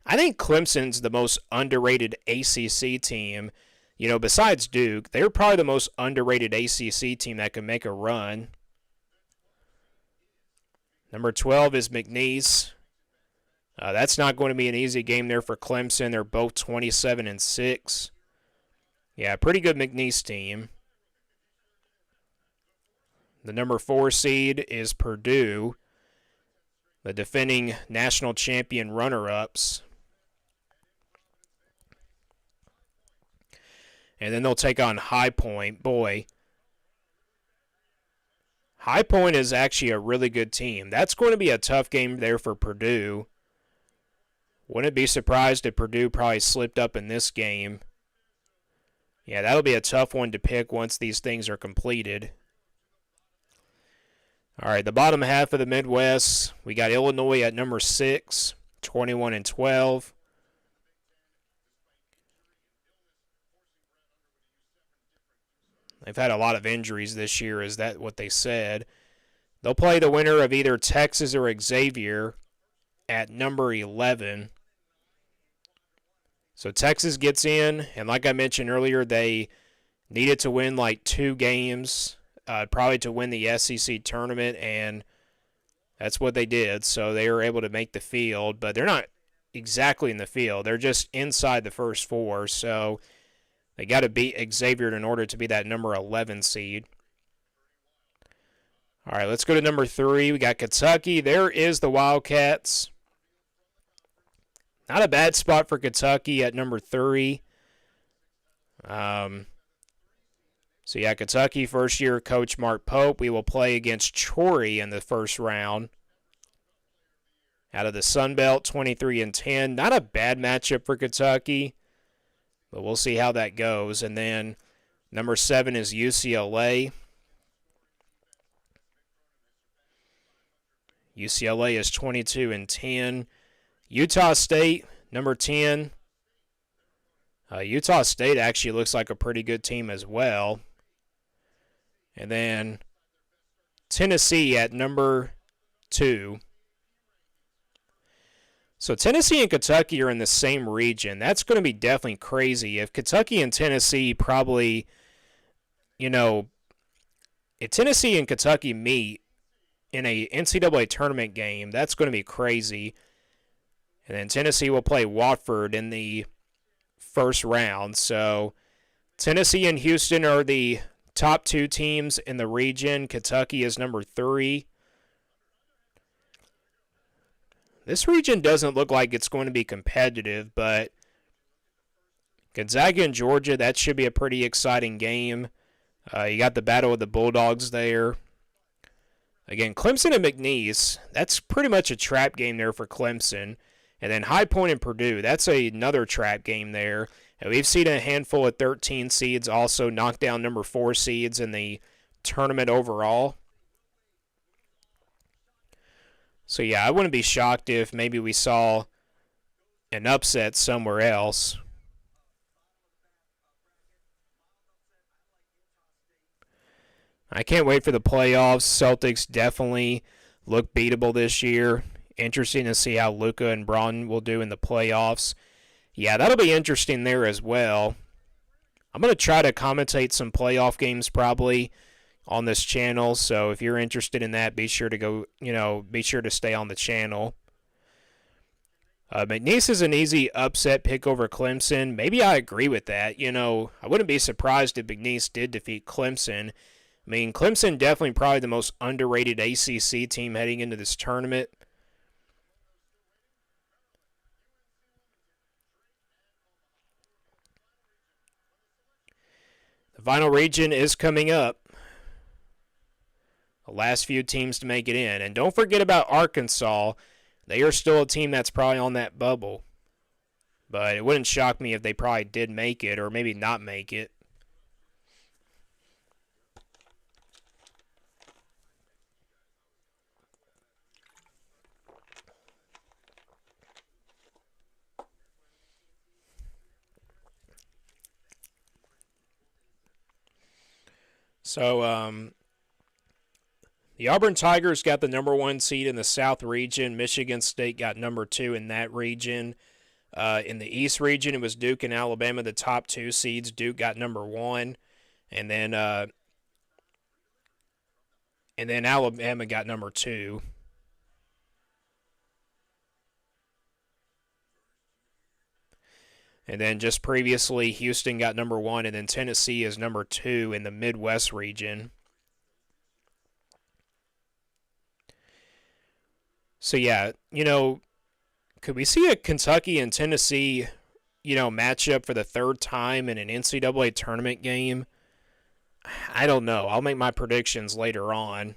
I think Clemson's the most underrated ACC team. Besides Duke, they're probably the most underrated ACC team that can make a run. Number 12 is McNeese. That's not going to be an easy game there for Clemson. They're both 27-6. Yeah, pretty good McNeese team. The number 4 seed is Purdue, the defending national champion runner-ups. And then they'll take on High Point. Boy, High Point is actually a really good team. That's going to be a tough game there for Purdue. Wouldn't be surprised if Purdue probably slipped up in this game. Yeah, that'll be a tough one to pick once these things are completed. All right, the bottom half of the Midwest, we got Illinois at number 6, 21-12. They've had a lot of injuries this year, is that what they said? They'll play the winner of either Texas or Xavier at number 11. So Texas gets in, and like I mentioned earlier, they needed to win like 2 games, probably to win the SEC tournament, and that's what they did. So they were able to make the field, but they're not exactly in the field. They're just inside the first 4, so they got to beat Xavier in order to be that number 11 seed. All right, let's go to number 3. We got Kentucky. There is the Wildcats. Not a bad spot for Kentucky at number 3. Um, so, yeah, Kentucky, first-year coach Mark Pope. We will play against Troy in the first round. Out of the Sun Belt, 23-10. Not a bad matchup for Kentucky, but we'll see how that goes. And then number 7 is UCLA. UCLA is 22-10. Utah State, number 10. Utah State actually looks like a pretty good team as well. And then Tennessee at number 2. So Tennessee and Kentucky are in the same region. That's going to be definitely crazy. If Kentucky and Tennessee probably, if Tennessee and Kentucky meet in a NCAA tournament game, that's going to be crazy. And then Tennessee will play Watford in the first round. So Tennessee and Houston are the top 2 teams in the region. Kentucky is number 3. This region doesn't look like it's going to be competitive, but Gonzaga and Georgia, that should be a pretty exciting game. You got the battle of the Bulldogs there. Again, Clemson and McNeese, that's pretty much a trap game there for Clemson. And then High Point and Purdue, that's another trap game there. And we've seen a handful of 13 seeds also knock down number 4 seeds in the tournament overall. So, yeah, I wouldn't be shocked if maybe we saw an upset somewhere else. I can't wait for the playoffs. Celtics definitely look beatable this year. Interesting to see how Luka and Braun will do in the playoffs. Yeah, that'll be interesting there as well. I'm going to try to commentate some playoff games probably on this channel, so if you're interested in that, be sure to stay on the channel. McNeese is an easy upset pick over Clemson. Maybe I agree with that. I wouldn't be surprised if McNeese did defeat Clemson. I mean, Clemson definitely probably the most underrated ACC team heading into this tournament. The final region is coming up. The last few teams to make it in. And don't forget about Arkansas. They are still a team that's probably on that bubble. But it wouldn't shock me if they probably did make it or maybe not make it. So, the Auburn Tigers got the number 1 seed in the South region. Michigan State got number 2 in that region. In the East region, it was Duke and Alabama, the top 2 seeds. Duke got number 1, and then Alabama got number 2. And then just previously, Houston got number 1, and then Tennessee is number 2 in the Midwest region. So, yeah, could we see a Kentucky and Tennessee, matchup for the 3rd time in an NCAA tournament game? I don't know. I'll make my predictions later on.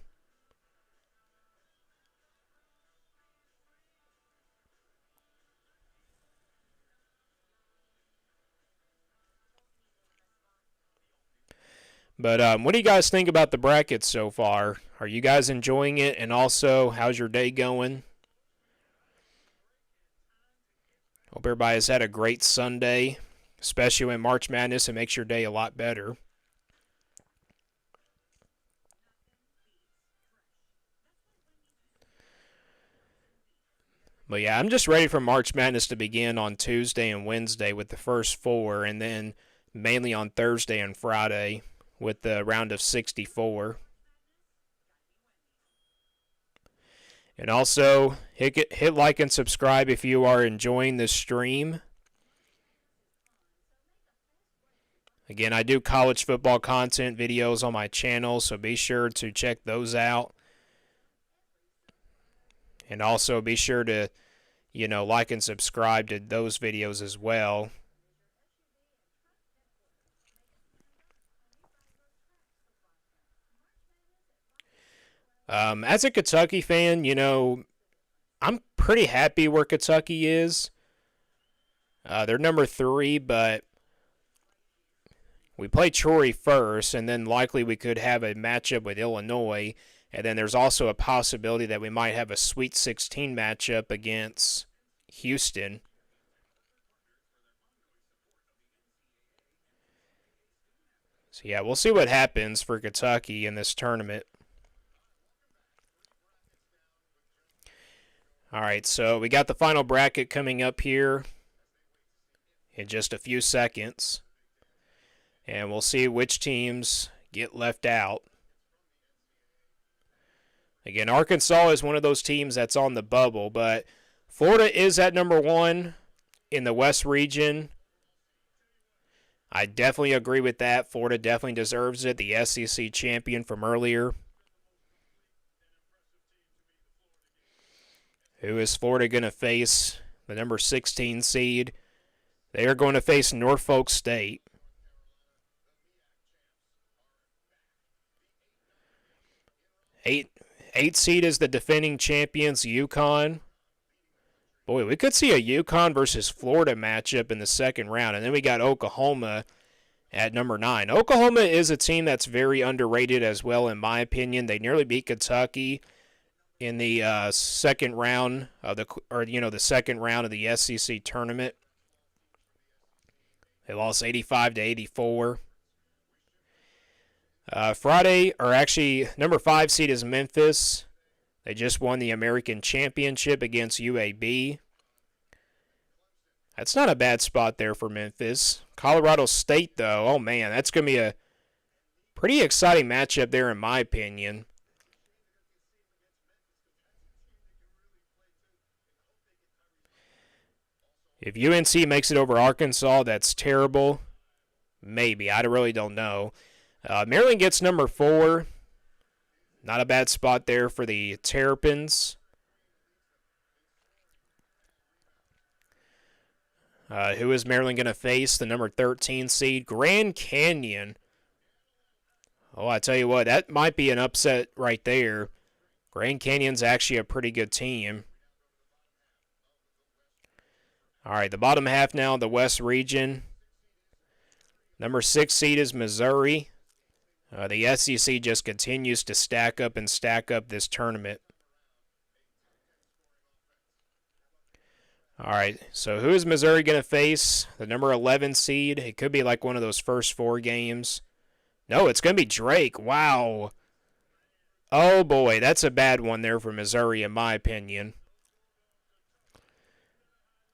But what do you guys think about the brackets so far? Are you guys enjoying it? And also, how's your day going? Hope everybody has had a great Sunday, especially when March Madness. It makes your day a lot better. But yeah, I'm just ready for March Madness to begin on Tuesday and Wednesday with the first 4, and then mainly on Thursday and Friday with the round of 64. And also, hit like and subscribe if you are enjoying this stream. Again, I do college football content videos on my channel, so be sure to check those out. And also be sure to, like and subscribe to those videos as well. As a Kentucky fan, I'm pretty happy where Kentucky is. They're number 3, but we play Troy first, and then likely we could have a matchup with Illinois. And then there's also a possibility that we might have a Sweet 16 matchup against Houston. So, yeah, we'll see what happens for Kentucky in this tournament. All right, so we got the final bracket coming up here in just a few seconds. And we'll see which teams get left out. Again, Arkansas is one of those teams that's on the bubble, but Florida is at number 1 in the West region. I definitely agree with that. Florida definitely deserves it, the SEC champion from earlier. Who is Florida going to face? The number 16 seed. They are going to face Norfolk State. 8 seed is the defending champions, UConn. Boy, we could see a UConn versus Florida matchup in the second round. And then we got Oklahoma at number 9. Oklahoma is a team that's very underrated as well, in my opinion. They nearly beat Kentucky in the second round of the second round of the SEC tournament. They lost 85-84. Friday, or actually, number 5 seed is Memphis. They just won the American Championship against UAB. That's not a bad spot there for Memphis. Colorado State, though, oh man, that's going to be a pretty exciting matchup there, in my opinion. If UNC makes it over Arkansas, that's terrible. Maybe. I really don't know. Maryland gets number 4. Not a bad spot there for the Terrapins. Who is Maryland going to face? The number 13 seed, Grand Canyon. Oh, I tell you what, that might be an upset right there. Grand Canyon's actually a pretty good team. All right, the bottom half now, the West region. Number 6 seed is Missouri. The SEC just continues to stack up this tournament. All right, so who is Missouri going to face? The number 11 seed. It could be like one of those first 4 games. No, it's going to be Drake. Wow. Oh, boy, that's a bad one there for Missouri, in my opinion.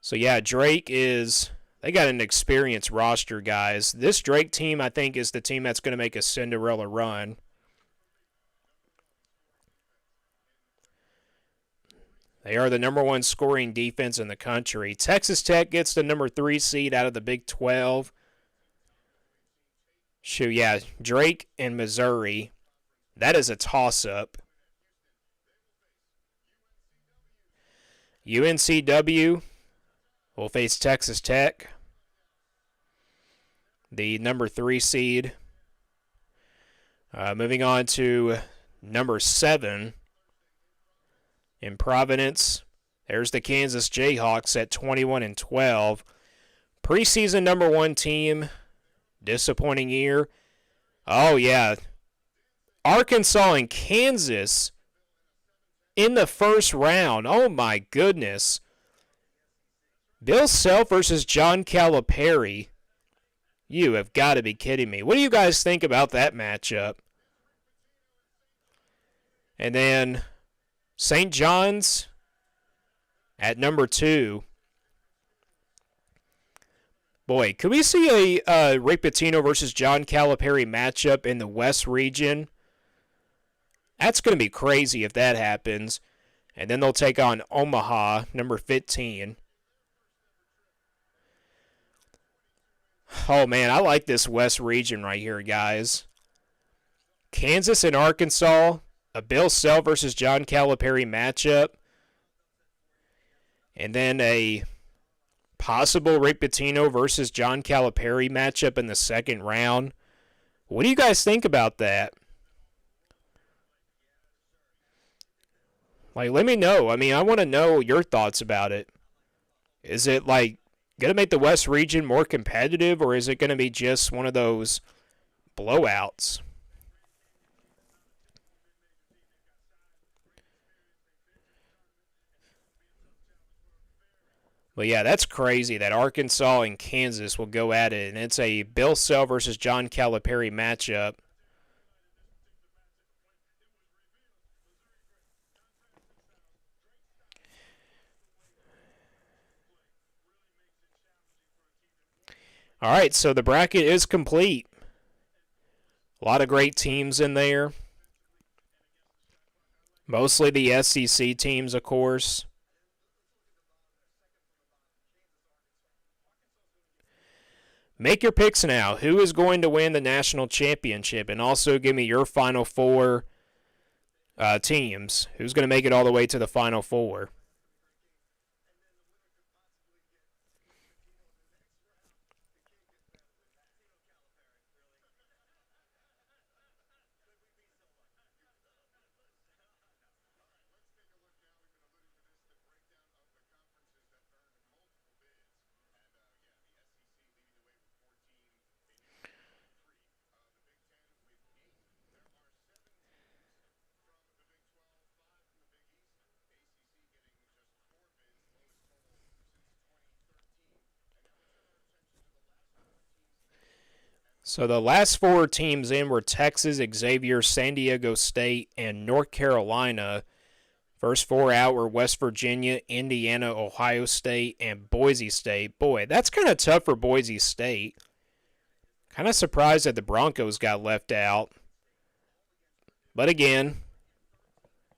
So, yeah, Drake is... They got an experienced roster, guys. This Drake team, I think, is the team that's going to make a Cinderella run. They are the number 1 scoring defense in the country. Texas Tech gets the number 3 seed out of the Big 12. Shoot, yeah, Drake and Missouri. That is a toss-up. UNCW will face Texas Tech, the number 3 seed. Moving on to number 7 in Providence. There's the Kansas Jayhawks at 21-12. Preseason number 1 team. Disappointing year. Oh, yeah. Arkansas and Kansas in the first round. Oh, my goodness. Bill Self versus John Calipari. You have got to be kidding me. What do you guys think about that matchup? And then St. John's at number 2. Boy, could we see a Rick Pitino versus John Calipari matchup in the West region? That's going to be crazy if that happens. And then they'll take on Omaha, number 15. Oh, man, I like this West region right here, guys. Kansas and Arkansas, a Bill Self versus John Calipari matchup. And then a possible Rick Pitino versus John Calipari matchup in the second round. What do you guys think about that? Like, let me know. I mean, I want to know your thoughts about it. Is it like going to make the West region more competitive, or is it going to be just one of those blowouts? But yeah, that's crazy that Arkansas and Kansas will go at it, and it's a Bill Self versus John Calipari matchup. All right, so the bracket is complete. A lot of great teams in there. Mostly the SEC teams, of course. Make your picks now. Who is going to win the national championship? And also give me your final four teams. Who's going to make it all the way to the final four? So the last four teams in were Texas, Xavier, San Diego State, and North Carolina. First four out were West Virginia, Indiana, Ohio State, and Boise State. Boy, that's kind of tough for Boise State. Kind of surprised that the Broncos got left out. But again,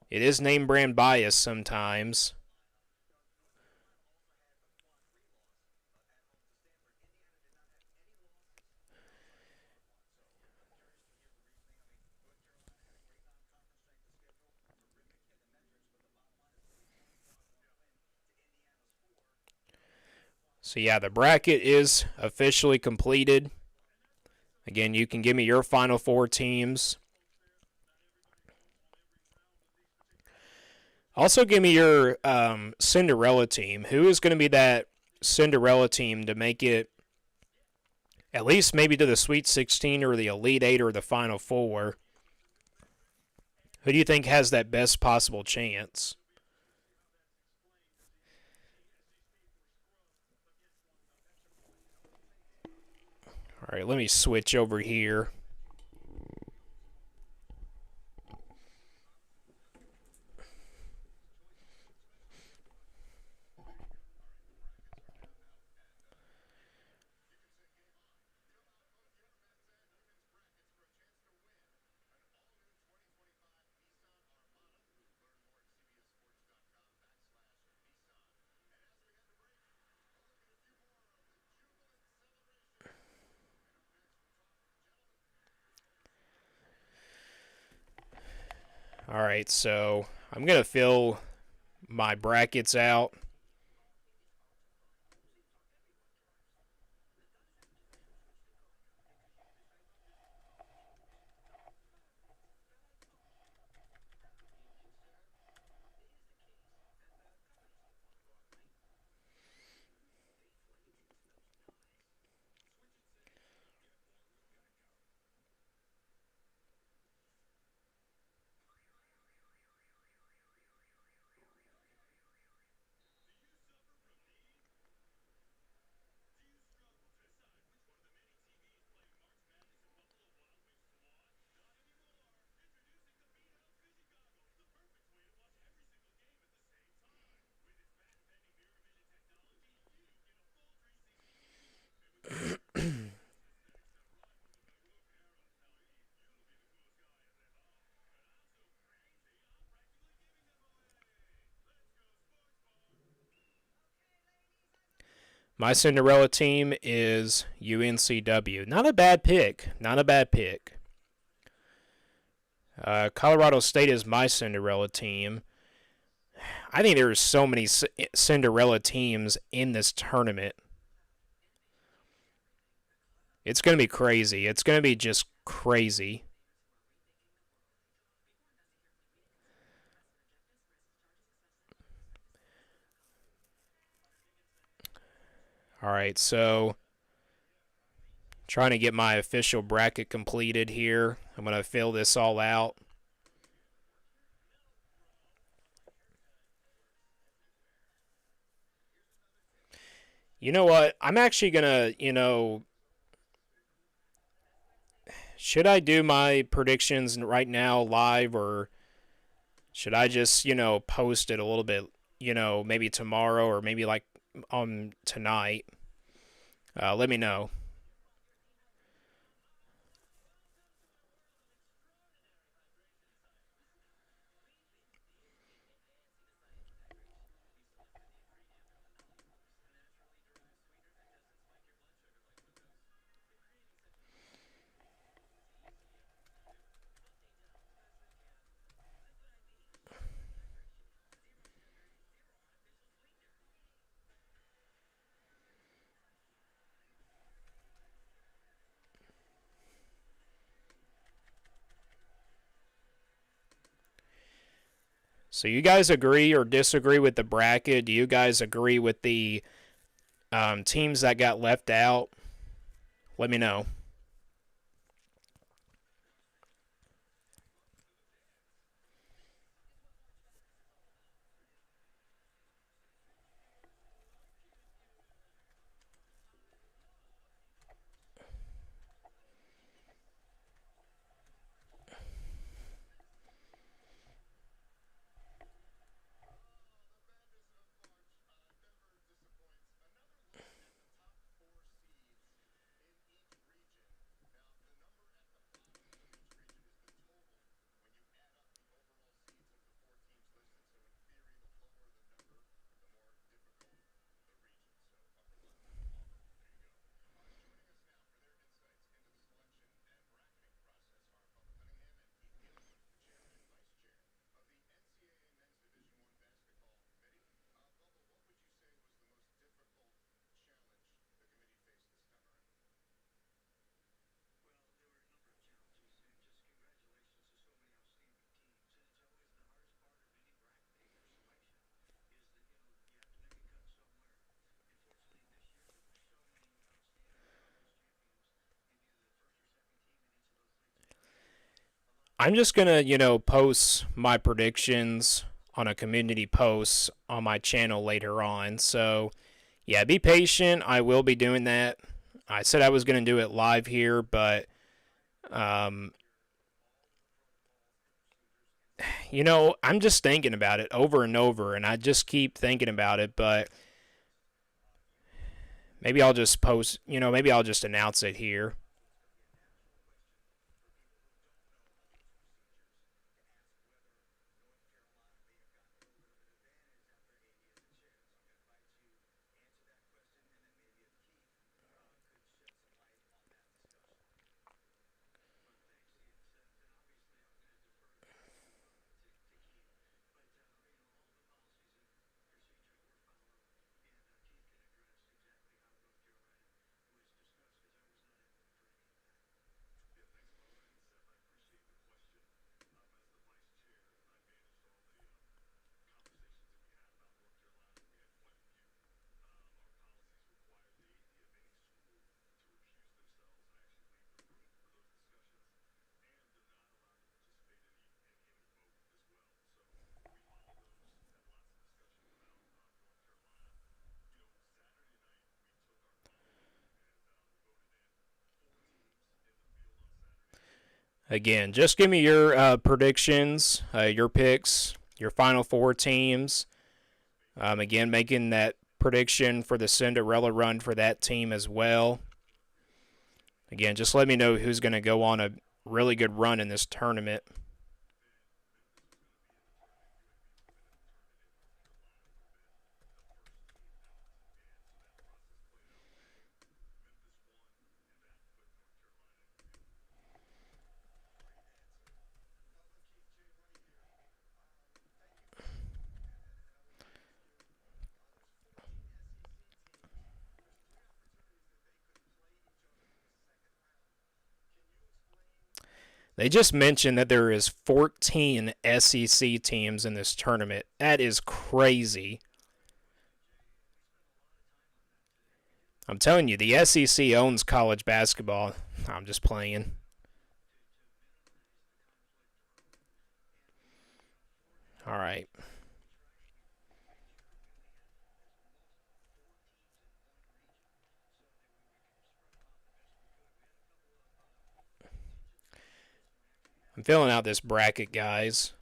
it is name brand bias sometimes. So yeah, the bracket is officially completed. Again, you can give me your final four teams. Also, give me your Cinderella team. Who is going to be that Cinderella team to make it at least maybe to the Sweet 16 or the Elite 8 or the Final Four? Who do you think has that best possible chance? All right, let me switch over here. All right, so I'm going to fill my brackets out. My Cinderella team is UNCW. Not a bad pick. Not a bad pick. Colorado State is my Cinderella team. I think there's so many Cinderella teams in this tournament. It's going to be crazy. It's going to be just crazy. All right, so trying to get my official bracket completed here. I'm going to fill this all out. You know what? I'm actually going to, should I do my predictions right now live, or should I just, post it a little bit, maybe tomorrow or maybe like tonight? Let me know. So you guys agree or disagree with the bracket? Do you guys agree with the teams that got left out? Let me know. I'm just gonna, post my predictions on a community post on my channel later on. So yeah, be patient. I will be doing that. I said I was gonna do it live here, but um, I'm just thinking about it over and over, and I just keep thinking about it. But maybe I'll just post. Maybe I'll just announce it here. Again, just give me your predictions, your picks, your final four teams. Again, making that prediction for the Cinderella run for that team as well. Again, just let me know who's going to go on a really good run in this tournament. They just mentioned that there is 14 SEC teams in this tournament. That is crazy. I'm telling you, the SEC owns college basketball. I'm just playing. All right. I'm filling out this bracket, guys.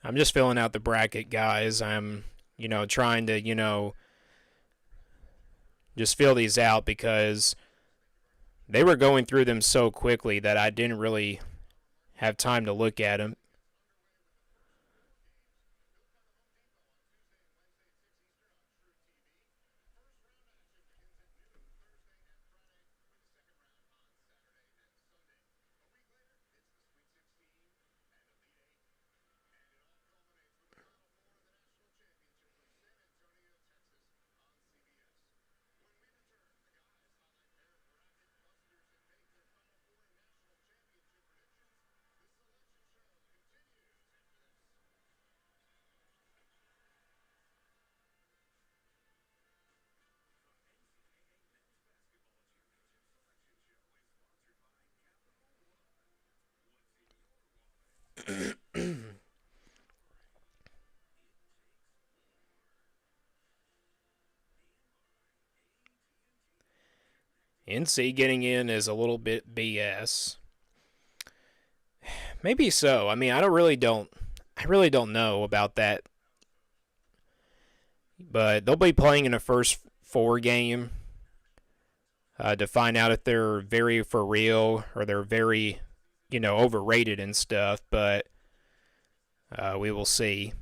I'm just filling out the bracket, guys. I'm, trying to, just fill these out because they were going through them so quickly that I didn't really have time to look at them. NC getting in is a little bit BS. Maybe so. I mean, I really don't know about that. But they'll be playing in a first four game to find out if they're very for real or they're very, overrated and stuff. But we will see.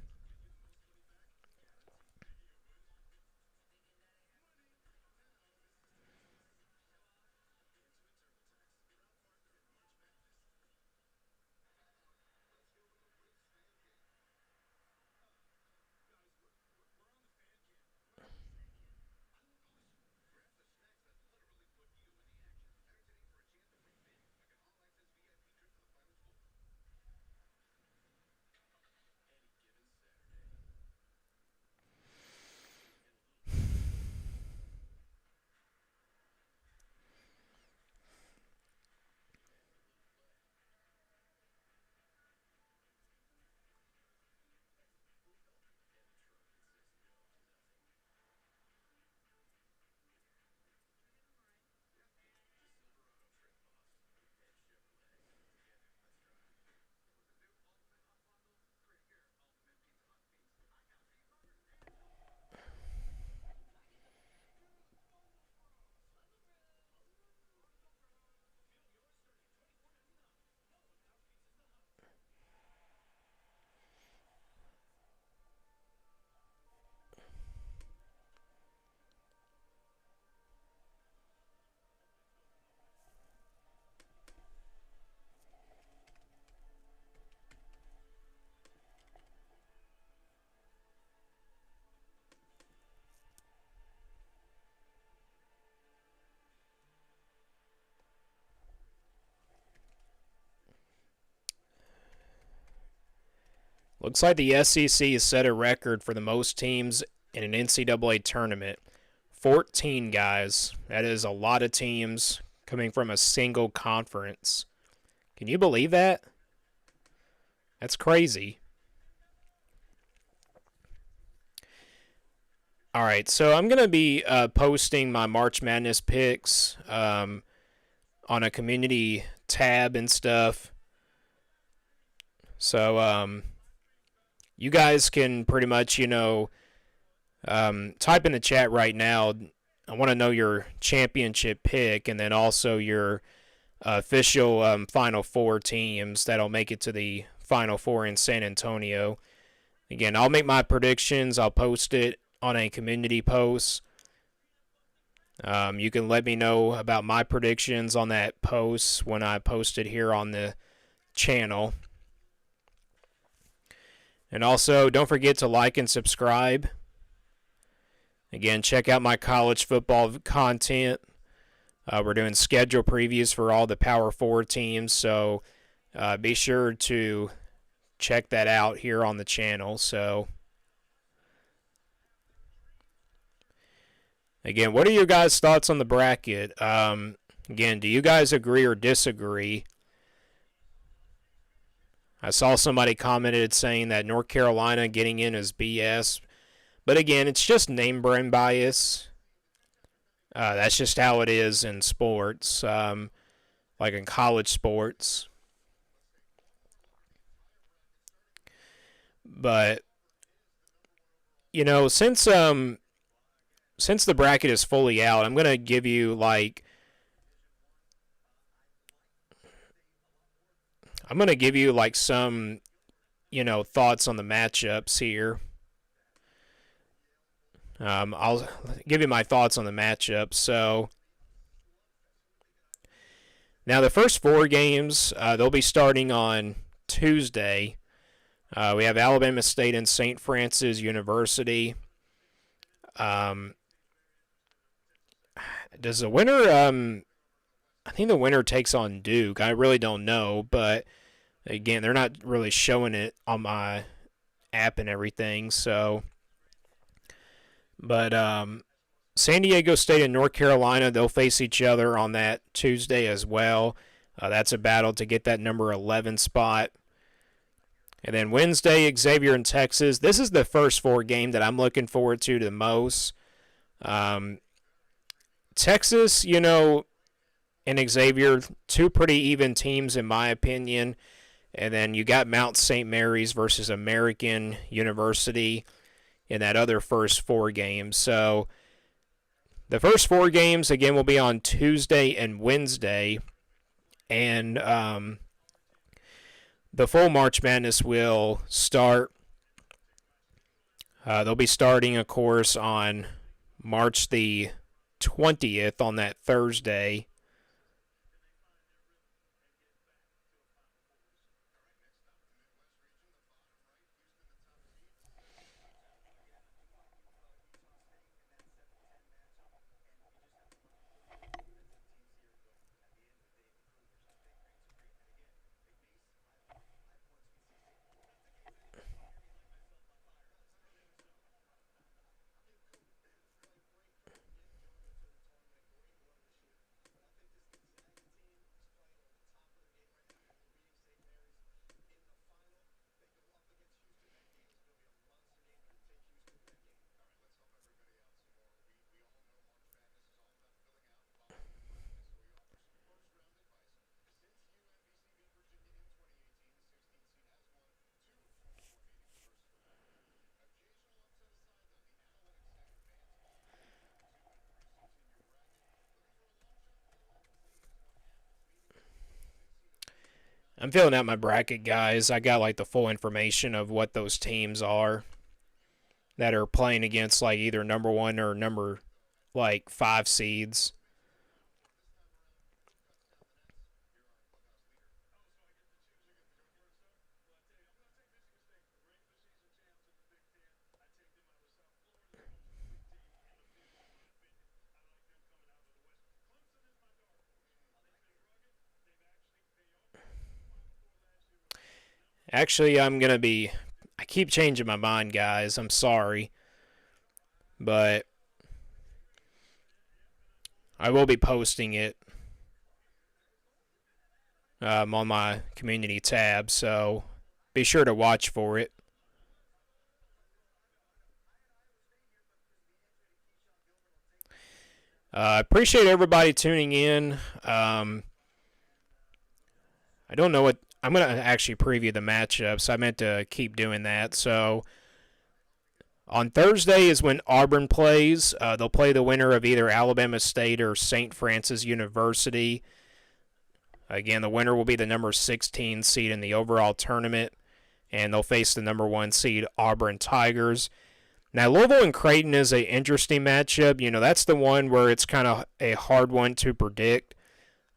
Looks like the SEC has set a record for the most teams in an NCAA tournament. 14 guys. That is a lot of teams coming from a single conference. Can you believe that? That's crazy. All right, so I'm going to be posting my March Madness picks on a community tab and stuff. So you guys can pretty much, type in the chat right now. I want to know your championship pick and then also your official Final Four teams that'll make it to the Final Four in San Antonio. Again, I'll make my predictions. I'll post it on a community post. You can let me know about my predictions on that post when I post it here on the channel. And also, don't forget to like and subscribe. Again, check out my college football content. We're doing schedule previews for all the Power 4 teams, so be sure to check that out here on the channel. So, again, what are your guys' thoughts on the bracket? Again, do you guys agree or disagree? I saw somebody commented saying that North Carolina getting in is BS. But again, it's just name brand bias. That's just how it is in sports, like in college sports. But since the bracket is fully out, I'm gonna give you some thoughts on the matchups here. I'll give you my thoughts on the matchup. So, now the first 4 games, they'll be starting on Tuesday. We have Alabama State and St. Francis University. Does the winner? I think the winner takes on Duke. I really don't know, but again, they're not really showing it on my app and everything. So. But San Diego State and North Carolina, they'll face each other on that Tuesday as well. That's a battle to get that number 11 spot. And then Wednesday, Xavier and Texas. This is the first 4 game that I'm looking forward to the most. Texas, and Xavier, 2 pretty even teams in my opinion. And then you got Mount St. Mary's versus American University in that other first 4 games. So the first 4 games, again, will be on Tuesday and Wednesday. And the full March Madness will start. They'll be starting, of course, on March the 20th on that Thursday. I'm filling out my bracket, guys. I got the full information of what those teams are that are playing against either number 1 or number 5 seeds. Actually, I'm going to be I keep changing my mind, guys. I'm sorry. But I will be posting it on my community tab, so be sure to watch for it. I appreciate everybody tuning in. I don't know what I'm going to actually preview the matchups. I meant to keep doing that. So on Thursday is when Auburn plays. They'll play the winner of either Alabama State or St. Francis University. Again, the winner will be the number 16 seed in the overall tournament, and they'll face the number 1 seed Auburn Tigers. Now, Louisville and Creighton is an interesting matchup. That's the one where it's kind of a hard one to predict.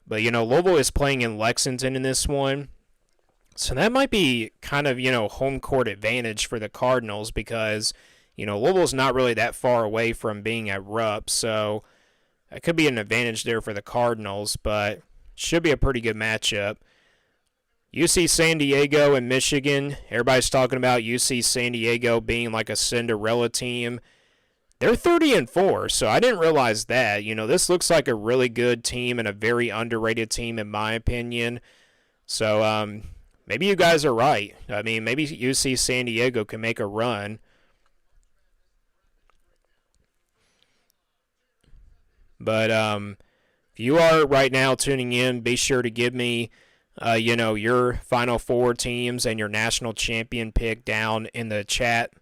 But, Louisville is playing in Lexington in this one. So that might be kind of, home court advantage for the Cardinals because, Louisville's not really that far away from being at Rupp. So it could be an advantage there for the Cardinals, but should be a pretty good matchup. UC San Diego and Michigan. Everybody's talking about UC San Diego being like a Cinderella team. They're 30-4, so I didn't realize that. This looks like a really good team and a very underrated team in my opinion. So maybe you guys are right. I mean, maybe UC San Diego can make a run. But if you are right now tuning in, be sure to give me your Final Four teams and your national champion pick down in the chat,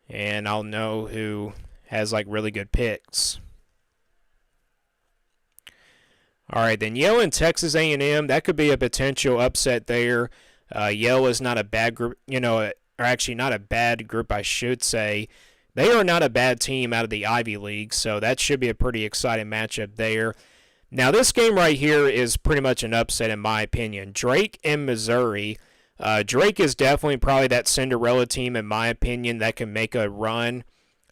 and I'll know who has like really good picks. All right, then Yale and Texas A&M, that could be a potential upset there. Yale is not a bad group, or actually not a bad group, I should say. They are not a bad team out of the Ivy League, so that should be a pretty exciting matchup there. Now, this game right here is pretty much an upset in my opinion. Drake and Missouri. Drake is definitely probably that Cinderella team in my opinion that can make a run.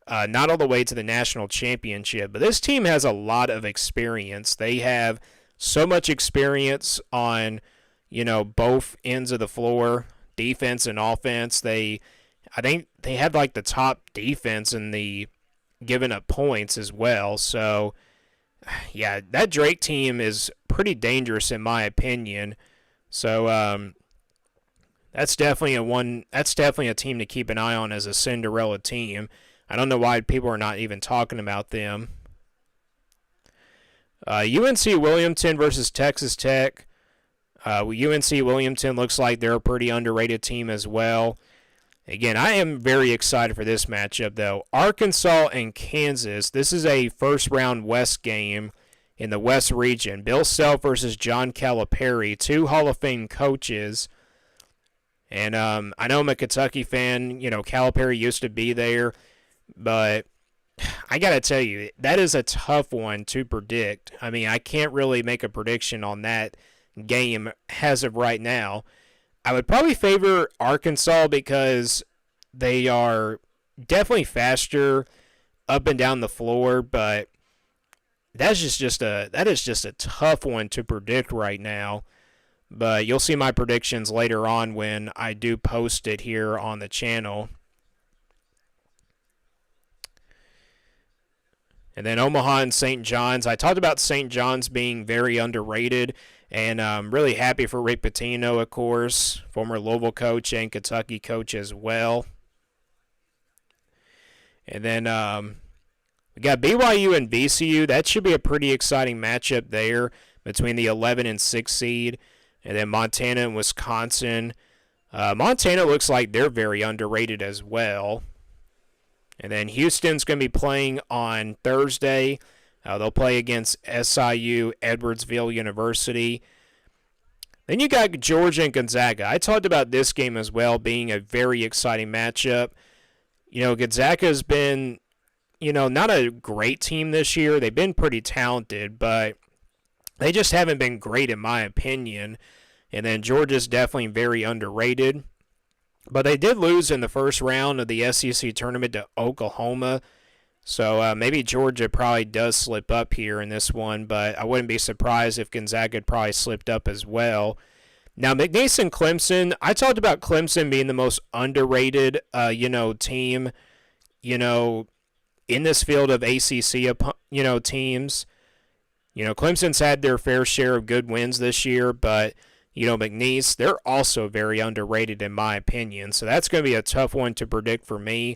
Not all the way to the national championship, but this team has a lot of experience. They have so much experience on, both ends of the floor, defense and offense. I think they have like the top defense in the giving up points as well. So, yeah, that Drake team is pretty dangerous in my opinion. So, that's definitely a team to keep an eye on as a Cinderella team. I don't know why people are not even talking about them. UNC Wilmington versus Texas Tech. UNC Wilmington looks like they're a pretty underrated team as well. Again, I am very excited for this matchup, though. Arkansas and Kansas. This is a first-round West game in the West region. Bill Self versus John Calipari, 2 Hall of Fame coaches. And I know I'm a Kentucky fan. Calipari used to be there. But I got to tell you, that is a tough one to predict. I mean, I can't really make a prediction on that game as of right now. I would probably favor Arkansas because they are definitely faster up and down the floor, but that is just a tough one to predict right now. But you'll see my predictions later on when I do post it here on the channel. And then Omaha and St. John's. I talked about St. John's being very underrated, and I'm really happy for Rick Pitino, of course, former Louisville coach and Kentucky coach as well. And then we got BYU and VCU. That should be a pretty exciting matchup there between the 11 and 6 seed. And then Montana and Wisconsin. Montana looks like they're very underrated as well. And then Houston's going to be playing on Thursday. They'll play against SIU Edwardsville University. Then you got Georgia and Gonzaga. I talked about this game as well being a very exciting matchup. Gonzaga's been, not a great team this year. They've been pretty talented, but they just haven't been great in my opinion. And then Georgia's definitely very underrated. But they did lose in the first round of the SEC tournament to Oklahoma. So maybe Georgia probably does slip up here in this one, but I wouldn't be surprised if Gonzaga had probably slipped up as well. Now, McNeese and Clemson, I talked about Clemson being the most underrated, team, you know, in this field of ACC, teams. Clemson's had their fair share of good wins this year, but, McNeese, they're also very underrated in my opinion. So that's going to be a tough one to predict for me.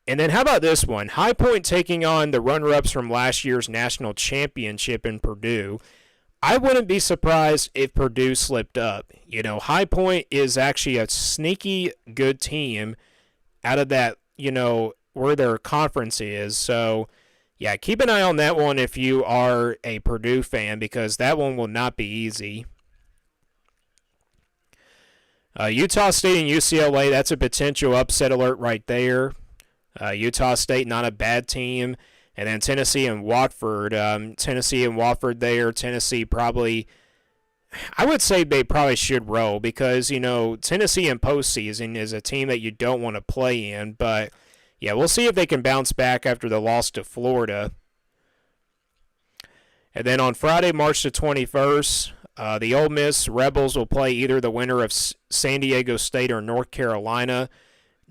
And then how about this one? High Point taking on the runner-ups from last year's national championship in Purdue. I wouldn't be surprised if Purdue slipped up. High Point is actually a sneaky good team out of that, where their conference is. So, yeah, keep an eye on that one if you are a Purdue fan, because that one will not be easy. Utah State and UCLA, that's a potential upset alert right there. Utah State, not a bad team. And then Tennessee and Watford. There. Tennessee probably, I would say they probably should roll because, Tennessee in postseason is a team that you don't want to play in. But, yeah, we'll see if they can bounce back after the loss to Florida. And then on Friday, March the 21st, the Ole Miss Rebels will play either the winner of San Diego State or North Carolina.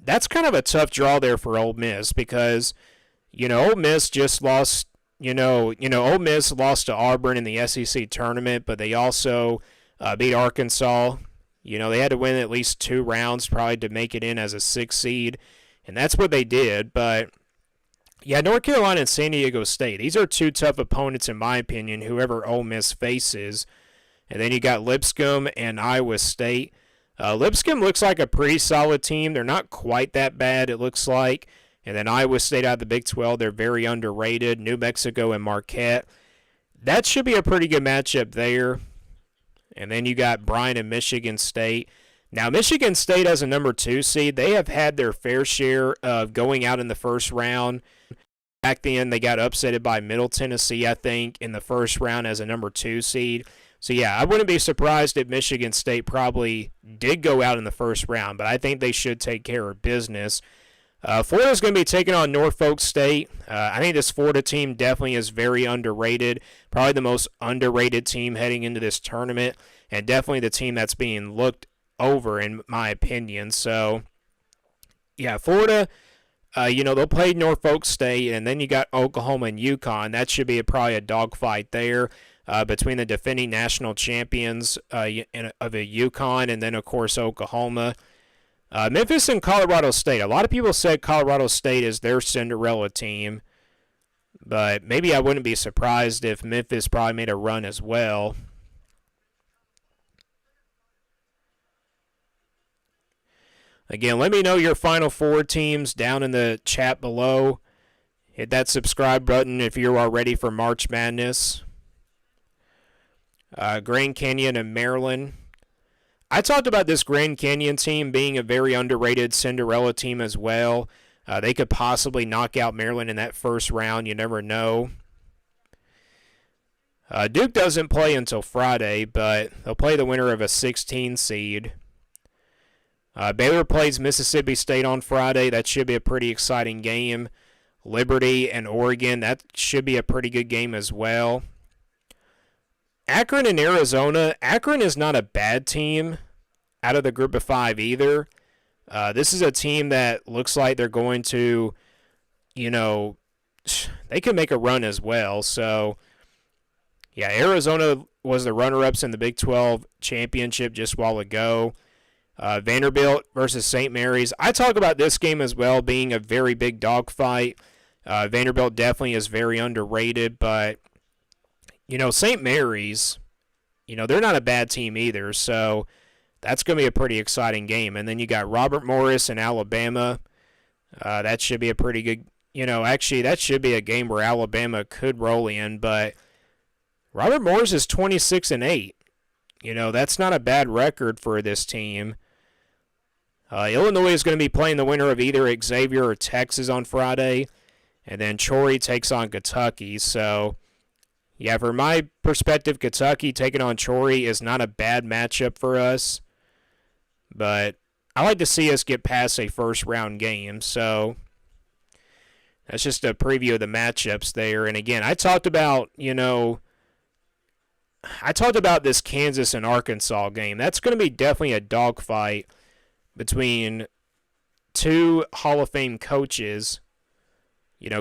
That's kind of a tough draw there for Ole Miss because, Ole Miss just lost, Ole Miss lost to Auburn in the SEC tournament, but they also beat Arkansas. They had to win at least 2 rounds probably to make it in as a 6th seed, and that's what they did. But, yeah, North Carolina and San Diego State, these are 2 tough opponents in my opinion, whoever Ole Miss faces. And then you got Lipscomb and Iowa State. Lipscomb looks like a pretty solid team. They're not quite that bad, it looks like. And then Iowa State out of the Big 12, they're very underrated. New Mexico and Marquette. That should be a pretty good matchup there. And then you got Bryant and Michigan State. Now, Michigan State as a number 2 seed, they have had their fair share of going out in the first round. Back then, they got upsetted by Middle Tennessee, I think, in the first round as a number 2 seed. So, yeah, I wouldn't be surprised if Michigan State probably did go out in the first round, but I think they should take care of business. Florida's going to be taking on Norfolk State. I think this Florida team definitely is very underrated, probably the most underrated team heading into this tournament, and definitely the team that's being looked over, in my opinion. So, yeah, Florida, they'll play Norfolk State, and then you got Oklahoma and UConn. That should be probably a dogfight there. Between the defending national champions of a UConn and then, of course, Oklahoma. Memphis and Colorado State. A lot of people said Colorado State is their Cinderella team, but maybe I wouldn't be surprised if Memphis probably made a run as well. Again, let me know your Final Four teams down in the chat below. Hit that subscribe button if you are ready for March Madness. Grand Canyon and Maryland. I talked about this Grand Canyon team being a very underrated Cinderella team as well. They could possibly knock out Maryland in that first round. You never know. Duke doesn't play until Friday, but they'll play the winner of a 16 seed. Baylor plays Mississippi State on Friday. That should be a pretty exciting game. Liberty and Oregon, that should be a pretty good game as well. Akron and Arizona. Akron is not a bad team out of the group of 5 either. This is a team that looks like they're going to, they could make a run as well. So, yeah, Arizona was the runner-ups in the Big 12 championship just a while ago. Vanderbilt versus St. Mary's. I talk about this game as well being a very big dogfight. Vanderbilt definitely is very underrated, but St. Mary's, they're not a bad team either, so that's going to be a pretty exciting game. And then you got Robert Morris in Alabama. That should be a pretty good, actually that should be a game where Alabama could roll in, but Robert Morris is 26-8. That's not a bad record for this team. Illinois is going to be playing the winner of either Xavier or Texas on Friday, and then Troy takes on Kentucky, so yeah, from my perspective, Kentucky taking on Troy is not a bad matchup for us. But I like to see us get past a first-round game. So that's just a preview of the matchups there. And again, I talked about, I talked about this Kansas and Arkansas game. That's going to be definitely a dogfight between two Hall of Fame coaches.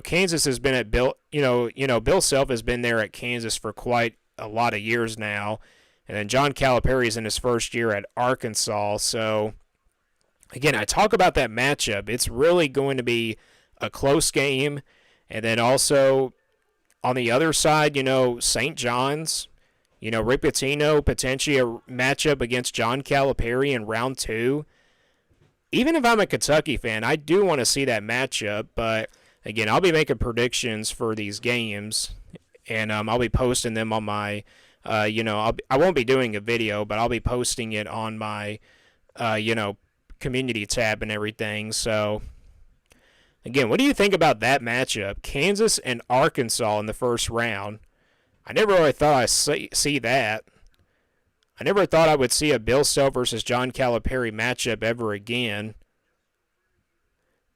Kansas has been at Bill. Bill Self has been there at Kansas for quite a lot of years now, and then John Calipari is in his first year at Arkansas. So, again, I talk about that matchup. It's really going to be a close game, and then also on the other side, St. John's. Rick Pitino, potentially a matchup against John Calipari in round 2. Even if I'm a Kentucky fan, I do want to see that matchup. But, again, I'll be making predictions for these games, and I'll be posting them on my, I won't be doing a video, but I'll be posting it on my, community tab and everything. So, again, what do you think about that matchup? Kansas and Arkansas in the first round. I never really thought I'd see that. I never thought I would see a Bill Self versus John Calipari matchup ever again.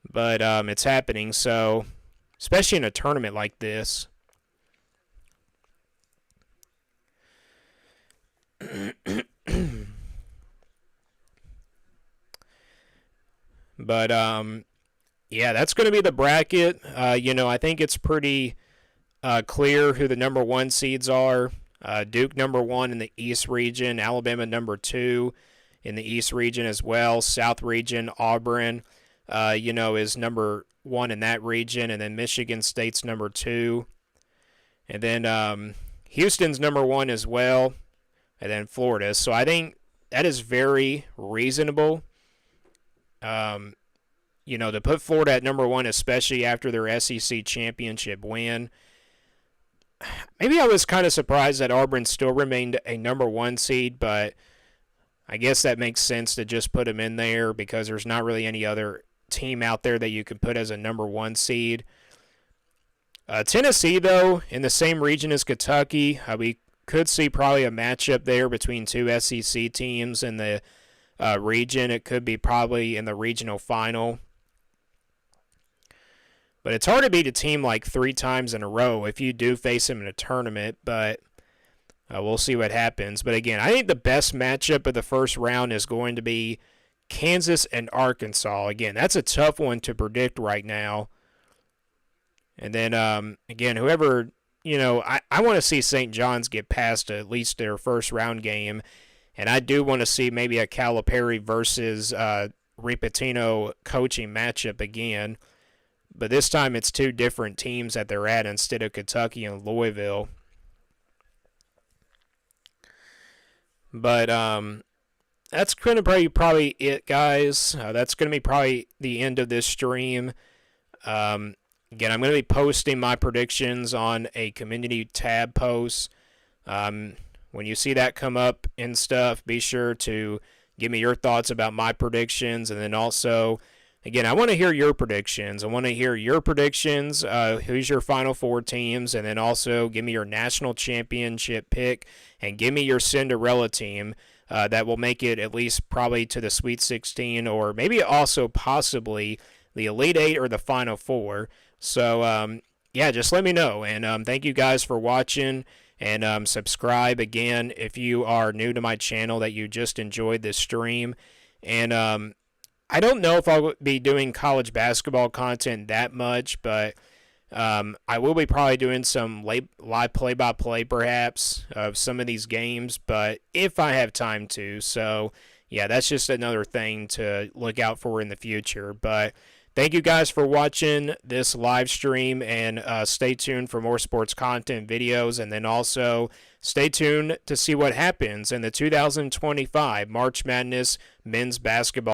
But it's happening, so especially in a tournament like this. But yeah, that's going to be the bracket. I think it's pretty clear who the number 1 seeds are. Duke number 1 in the East region, Alabama number 2 in the East region as well. South region, Auburn, is number 1 in that region, and then Michigan State's number 2, and then Houston's number 1 as well, and then Florida. So I think that is very reasonable. To put Florida at number 1, especially after their SEC championship win. Maybe I was kind of surprised that Auburn still remained a number 1 seed, but I guess that makes sense to just put them in there because there's not really any other team out there that you can put as a number 1 seed. Tennessee, though, in the same region as Kentucky, we could see probably a matchup there between two SEC teams in the region. It could be probably in the regional final. But it's hard to beat a team like 3 times in a row if you do face them in a tournament, but we'll see what happens. But again, I think the best matchup of the first round is going to be Kansas and Arkansas. Again, that's a tough one to predict right now. And then, again, whoever, I want to see St. John's get past at least their first round game. And I do want to see maybe a Calipari versus Rick Pitino coaching matchup again. But this time it's 2 different teams that they're at instead of Kentucky and Louisville. But that's going to be probably it, guys. That's going to be probably the end of this stream. Again, I'm going to be posting my predictions on a community tab post. When you see that come up and stuff, be sure to give me your thoughts about my predictions, and then also, again, I want to hear your predictions. Who's your Final Four teams? And then also give me your national championship pick and give me your Cinderella team that will make it at least probably to the Sweet 16 or maybe also possibly the Elite 8 or the Final Four. So, yeah, just let me know. And thank you guys for watching. And subscribe again if you are new to my channel that you just enjoyed this stream. And I don't know if I'll be doing college basketball content that much, but I will be probably doing some live play-by-play perhaps of some of these games, but if I have time to. So, yeah, that's just another thing to look out for in the future. But thank you guys for watching this live stream, and stay tuned for more sports content videos, and then also stay tuned to see what happens in the 2025 March Madness men's basketball